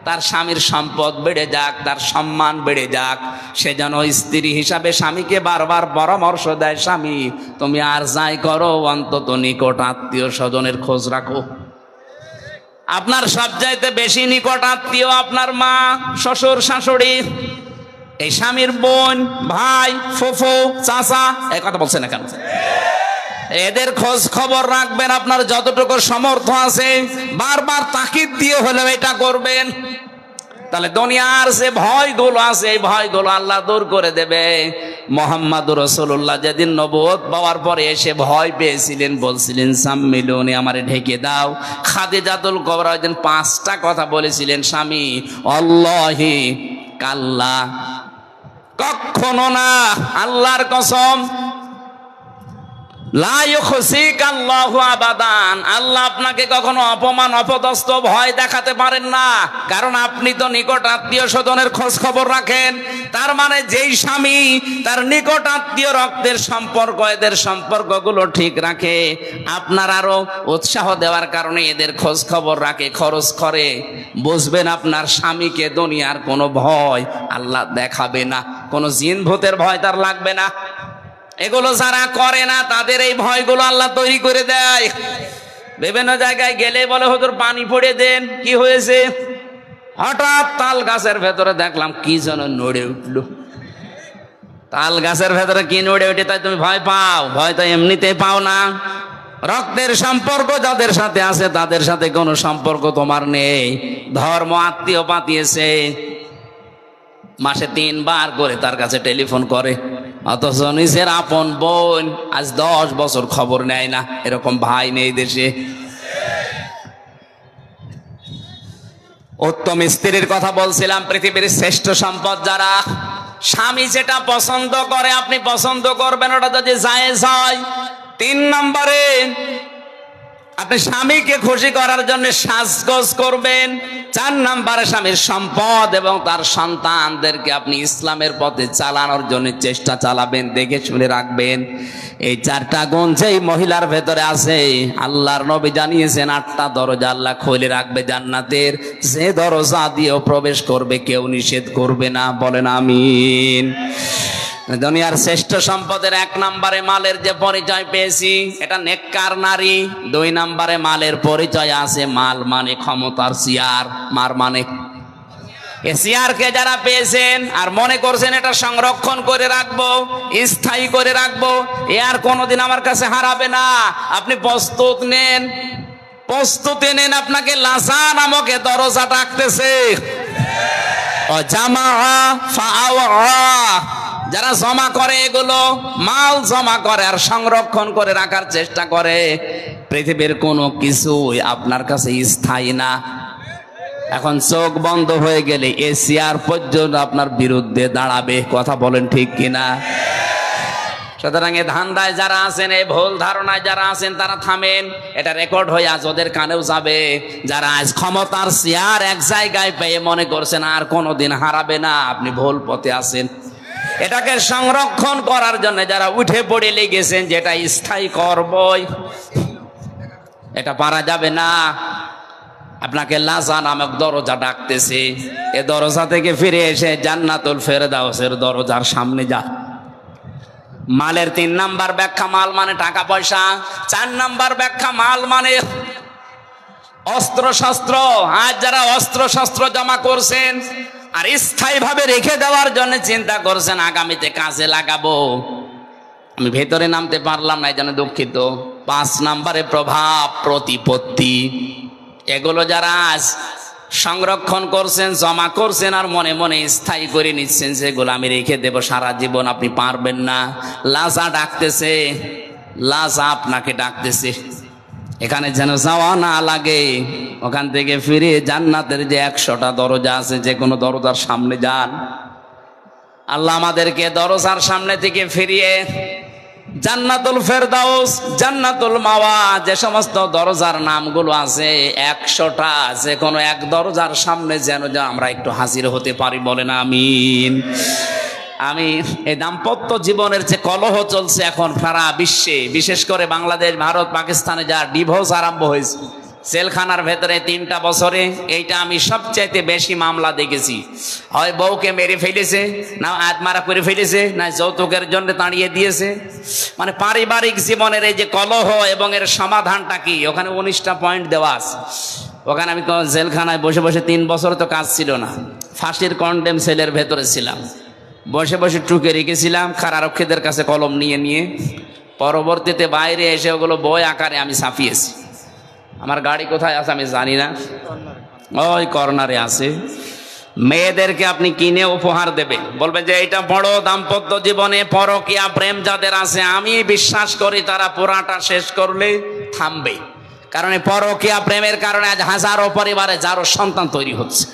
তার স্বামীর সম্পদ বেড়ে যাক, তার সম্মান বেড়ে যাক, সে যেন স্ত্রী হিসাবে স্বামীকে বারবার পরামর্শ দেয়, স্বামী তুমি আর যাই করো, অন্তত নিকট আত্মীয় স্বজনের খোঁজ রাখো। আপনার সবচাইতে বেশি নিকট আত্মীয় আপনার মা, শ্বশুর শাশুড়ি, এই স্বামীর বোন, ভাই, ফুফু, চাচা, এই কথা বলছেন না কেন? এদের খোঁজ খবর রাখবেন আপনার যতটুকু সামর্থ্য আছে, বারবার তাকিদ দিয়ে হলেও এটা করবেন। তাহলে দুনিয়ার যে ভয়গুলো আছে, এই ভয়গুলো আল্লাহ দূর করে দেবে। মুহাম্মদুর রাসূলুল্লাহ যেদিন নবুয়ত পাওয়ার পরে এসে ভয় পেয়েছিলেন, বলছিলেন সাম্মিলুনি, আমারে ঢেকে দাও। খাদিজাতুল কুবরা ওইদিন 5টা কথা বলেছিলেন, স্বামী আল্লাহি কাল্লা, কখনো না, আল্লাহর কসম, লা ইউখসিকা আল্লাহু আবাদান, আল্লাহ আপনাকে কখনো অপমান, অপদস্থ, ভয় দেখাতে পারেন না। কারণ আপনি তো নিকট আত্মীয় স্বজনের খোঁজ খবর রাখেন। তার মানে যেই স্বামী তার নিকট আত্মীয় রক্তের সম্পর্ক, এদের সম্পর্কগুলো ঠিক রাখে, আপনার আরো উৎসাহ দেওয়ার কারণে এদের খোঁজ খবর রাখে, খরচ করে, বুঝবেন আপনার স্বামীকে দুনিয়ার কোনো ভয় আল্লাহ দেখাবে না, কোনো জিন ভূতের ভয় তার লাগবে না। এগুলো যারা করে না তাদের এই ভয়গুলো আল্লাহ তৈরি করে দেয়। বিভিন্ন জায়গায় গেলে বলে হুজুর পানি পড়ে দেন, কি হয়েছে? হঠাৎ তাল গাছের ভেতরে দেখলাম কি যেন নড়ে উঠলো। তাল গাছের ভেতরে কি নড়ে উঠে তাই তুমি ভয় পাও? ভয় তো এমনিতেই পাও না। রক্তের সম্পর্ক যাদের সাথে আছে তাদের সাথে কোনো সম্পর্ক তোমার নেই। ধর্ম আত্মীয় পাতিয়েছে, মাসে 3 বার করে তার কাছে টেলিফোন করে, অথচ নিজের আপন বোন আজ 10 বছর খবর নেয় না। এরকম ভাই নেই দেশে। উত্তম স্ত্রীর কথা বলছিলাম। পৃথিবীর শ্রেষ্ঠ সম্পদ যারা, স্বামী যেটা পছন্দ করে আপনি পছন্দ করবেন, ওটা যদি জায়েজ হয়। 3 নম্বরে আপনি স্বামীকে খুশি করার জন্য সাজগোজ করবেন। 4 নম্বরে স্বামীর সম্পদ এবং তার সন্তানদেরকে আপনি ইসলামের পথে চালানোর জন্য চেষ্টা চালাবেন, দেখে শুনে রাখবেন। এই 4টা গুণ যেই মহিলার ভেতরে আছে, আল্লাহর নবী জানিয়েছেন 8টা দরজা আল্লাহ খুলে রাখবে জান্নাতের, যে দরজা দিয়েও প্রবেশ করবে কেউ নিষেধ করবে না, বলেন আমিন। দুনিয়ার শ্রেষ্ঠ সম্পদের 1 নম্বরে মালের যে পরিচয় পেয়েছি, এটা নেককার নারী। 2 নম্বরে মালের পরিচয় আছে, মাল মানে ক্ষমতার চেয়ার, মার মানে এসিআরকে যারা পেয়েছেন আর মনে করছেন এটা সংরক্ষণ করে রাখবো, স্থায়ী করে রাখবো, এ আর কোনোদিন আমার কাছে হারাবে না। আপনি প্রস্তুতি নেন, আপনাকে লাসা নামক দরজা ডাকতেছে। যারা জমা করে, এগুলো মাল জমা করে আর সংরক্ষণ করে রাখার চেষ্টা করে, পৃথিবীর কোনো কিছুই আপনার কাছে স্থায়ী না। এখন চোখ বন্ধ হয়ে গেলে এসিআর পর্যন্ত আপনার বিরুদ্ধে দাঁড়াবে। কথা বলেন ঠিক কিনা? সুতরাং এই ধান্দায় যারা আছেন, এই ভুল ধারণায় যারা আছেন, তারা থামেন। এটা রেকর্ড হয়ে আজ ওদের কানেও যাবে। যারা আজ ক্ষমতার চেয়ার এক জায়গায় পেয়ে মনে করছেন আর কোনোদিন হারাবে না, আপনি ভুল পথে আছেন। এটাকে সংরক্ষণ করার জন্য যারা উঠে পড়ে লেগেছেন, যেটা স্থায়ী করবই, এটা পারা যাবে না। আপনাকে লাজা নামক দরজা ডাকতেছে। এ দরজা থেকে ফিরে এসে জান্নাতুল ফেরদাউসের দরজার সামনে যা। মালের 3 নাম্বার ব্যাখ্যা মাল মানে টাকা পয়সা, 4 নাম্বার ব্যাখ্যা মাল মানে অস্ত্র শস্ত্র। আজ যারা অস্ত্র শস্ত্র জমা করছেন আর স্থায়ীভাবে রেখে দেওয়ার জন্য চিন্তা করছেন আগামীতে কাজে লাগাবো, আমি ভেতরে নামতে পারলাম না, এই জন্য দুঃখিত। 5 নাম্বারে প্রভাব প্রতিপত্তি। এগুলো যারা আজ সংরক্ষণ করছেন, জমা করছেন আর মনে মনে স্থায়ী করে নিচ্ছেন যেগুলো আমি রেখে দেব সারা জীবন, আপনি পারবেন না। লাজা ডাকতেছে, লাজা আপনাকে ডাকতেছে। এখানে যেন যাওয়া না লাগে, ওখান থেকে ফিরে জান্নাতের যে 100টা দরজা আছে, যে কোনো দরজার সামনে যান। আল্লাহ আমাদেরকে দরজার সামনে থেকে ফিরিয়ে জান্নাতুল ফেরদাউস, জান্নাতুল মাওয়া, যে সমস্ত দরজার নামগুলো আছে 100টা, যে কোনো এক দরজার সামনে যেন আমরা একটু হাজির হতে পারি। বলেন আমিন। আমি এই দাম্পত্য জীবনের যে কলহ চলছে এখন সারা বিশ্বে, বিশেষ করে বাংলাদেশ, ভারত, পাকিস্তানে যা ডিভোর্স আরম্ভ হয়েছে জেলখানার ভেতরে 3টা বছরে, এইটা আমি সবচাইতে বেশি মামলা দেখেছি। হয় বউকে মেরে ফেলেছে, না আত্মারা করে ফেলেছে, না যৌতুকের জন্য তাড়িয়ে দিয়েছে। মানে পারিবারিক জীবনের এই যে কলহ এবং এর সমাধানটা কি, ওখানে 19টা পয়েন্ট দেওয়া আছে। ওখানে আমি জেলখানায় বসে বসে 3 বছর তো কাজ ছিল না, ফাঁসির কন্ডেম সেলের ভেতরে ছিলাম, বসে বসে টুকে রেখেছিলাম কারারক্ষীদের কাছে কলম নিয়ে নিয়ে। পরবর্তীতে বাইরে এসে ওগুলো বই আকারে আমি ছাপিয়েছি। আমার গাড়ি কোথায় আছে আমি জানি না, ওই কর্নারে আছে। মেয়েদেরকে আপনি কিনে উপহার দেবেন, বলবেন যে এটা বড় দাম্পত্য জীবনে পরকীয়া প্রেম যাদের আছে, আমি বিশ্বাস করি তারা পুরাটা শেষ করলে থামবে। কারণ এই পরকীয়া প্রেমের কারণে আজ হাজারো পরিবারে যারো সন্তান তৈরি হচ্ছে।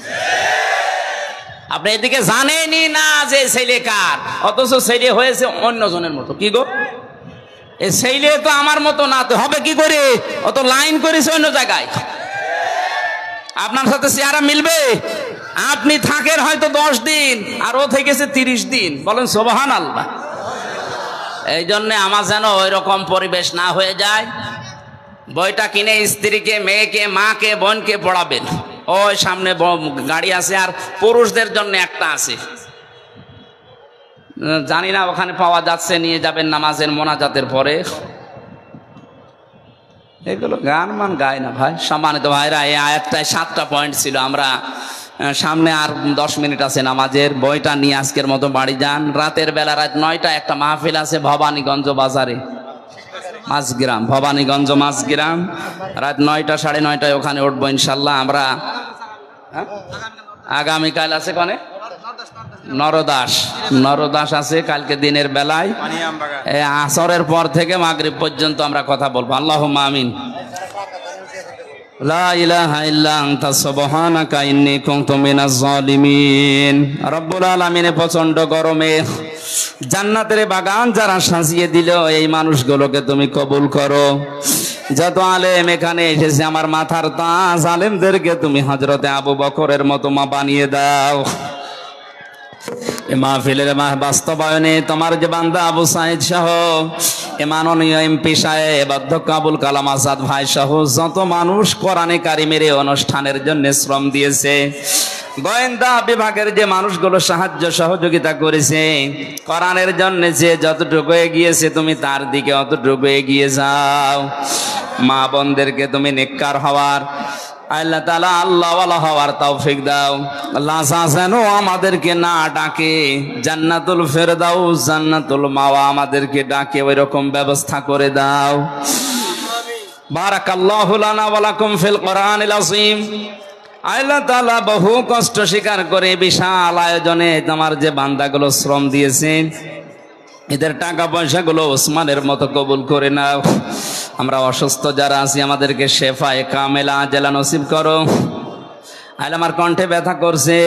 আপনি এদিকে জানেনই না যে ছেলে কার, অথচ ছেলে হয়েছে অন্যজনের মতো। কি গো, এই ছেলে তো আমার মতো না, তো হবে কি করে? অত লাইন করেছে অন্য জায়গায়, আপনার সাথে চেহারা মিলবে? আপনি থাকেন হয়তো 10 দিন আর ও থেকেছে 30 দিন। বলেন সুবহানাল্লাহ। এই জন্য আমার যেন ওই রকম পরিবেশ না হয়ে যায়। বইটা কিনে স্ত্রীকে, মেয়েকে, মাকে, বোনকে পড়াবেন। ওই সামনে গাড়ি আছে, আর পুরুষদের জন্য একটা আছে, জানি না ওখানে পাওয়া যাচ্ছে, নিয়ে যাবেন নামাজের মোনাজাতের পরে। এগুলো গান মান গায় না ভাই। সম্মানিত ভাইরা, এই আয়াতটায় 7টা পয়েন্ট ছিল। আমরা সামনে আর 10 মিনিট আছে নামাজের। বইটা নিয়ে আজকের মতো বাড়ি যান। রাতের বেলা রাত 9টা একটা মাহফিল আছে ভবানীগঞ্জ বাজারে, মাঝগ্রাম, ভবানীগঞ্জ মাঝগ্রাম। রাত 9টা 9:30টায় ওখানে উঠবো ইনশাল্লাহ। আমরা আগামীকাল আছে কনে নরদাস আছে কালকে দিনের বেলায়, আসরের পর থেকে মাগরিব পর্যন্ত আমরা কথা বলবো। আল্লাহুম্মা আমিন। লা ইলাহা ইল্লা আনতা সুবহানাকা ইন্নী কুনতু মিনাজ জালিমিন। রব্বুল আলামিন প্রচন্ড গরমে জান্নাতের বাগান যারা সাজিয়ে দিল, এই মানুষগুলোকে তুমি কবুল করো। যত আলেম এখানে এসেছে আমার মাথার তাজ, আলেমদেরকে তুমি হযরতে আবু বকরের মতো মা বানিয়ে দাও। মাহফিলের বাস্তবায়নে তোমার যে বান্দা আবু সাইদ সহ, মাননীয় এমপি সাহেব, অধ্যক্ষ আবুল কালাম আজাদ ভাই সহ যত মানুষ কোরআনে কারিমের এই অনুষ্ঠানের জন্য শ্রম দিয়েছে, গোয়েন্দা বিভাগের যে মানুষগুলো সাহায্য সহযোগিতা করেছে, কোরআনের জন্য যে যতটুকু এগিয়েছে তুমি তার দিকে অতটুকু এগিয়ে যাও। মা বোনদেরকে তুমি নেককার হওয়ার, আল্লাহ তাআলা আল্লাহওয়ালা হওয়ার তৌফিক দাও। লাজা যেন আমাদেরকে না ডাকে, জান্নাতুল ফেরদাউস জান্নাতুল মাওয়া আমাদেরকে ডাকে, ওই রকম ব্যবস্থা করে দাও। বারাকাল্লাহু লানা ওয়া লাকুম ফিল কোরআনিল আযীম। আল্লাহ তাআলা বহু কষ্ট স্বীকার করে বিশাল আয়োজনে তোমার যে বান্দাগুলো শ্রম দিয়েছেন, এদের টাকা পয়সাগুলো ওসমানের মতো কবুল করে নাও। আমরা অসুস্থ যারা আছি আমাদেরকে শেফায়ে কামেলা আজেলা নসিব করো। আল্লাহ আমার কণ্ঠে ব্যথা করছে,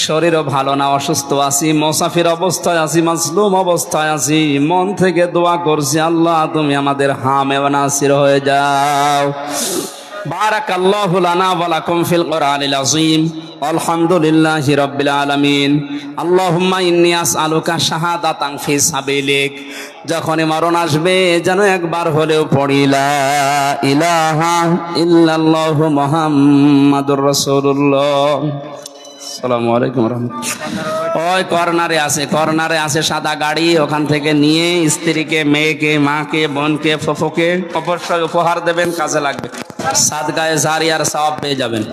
শরীরও ভালো না, অসুস্থ আছি, মুসাফির অবস্থায় আছি, মাসলুম অবস্থায় আছি, মন থেকে দোয়া করছি আল্লাহ তুমি আমাদের হামে ওয়া নাসির হয়ে যাও। বারাকাল্লাহু লানা ওয়া লাকুম ফিল কোরআনিল আযীম। আলহামদুলিল্লাহি রাব্বিল আলামিন। আল্লাহুম্মা ইন্নী আসআলুকা শাহাদাতান ফি সাবিলিক। যখনই মরণ আসবে যেন একবার হলেও পড়ি লা ইলাহা ইল্লাল্লাহু মুহাম্মাদুর রাসূলুল্লাহ। আসসালামু আলাইকুম রাহমাতুল্লাহ। ওই কর্নারে আছে সাদা গাড়ি, ওখান থেকে নিয়ে স্ত্রীকে, মেয়েকে, মাকে, বোনকে, ফুফুকে অবশ্যই উপহার দেবেন, কাজে লাগবে। সাদগায়ে জারিয়ার সওয়াব পেয়ে যাবেন।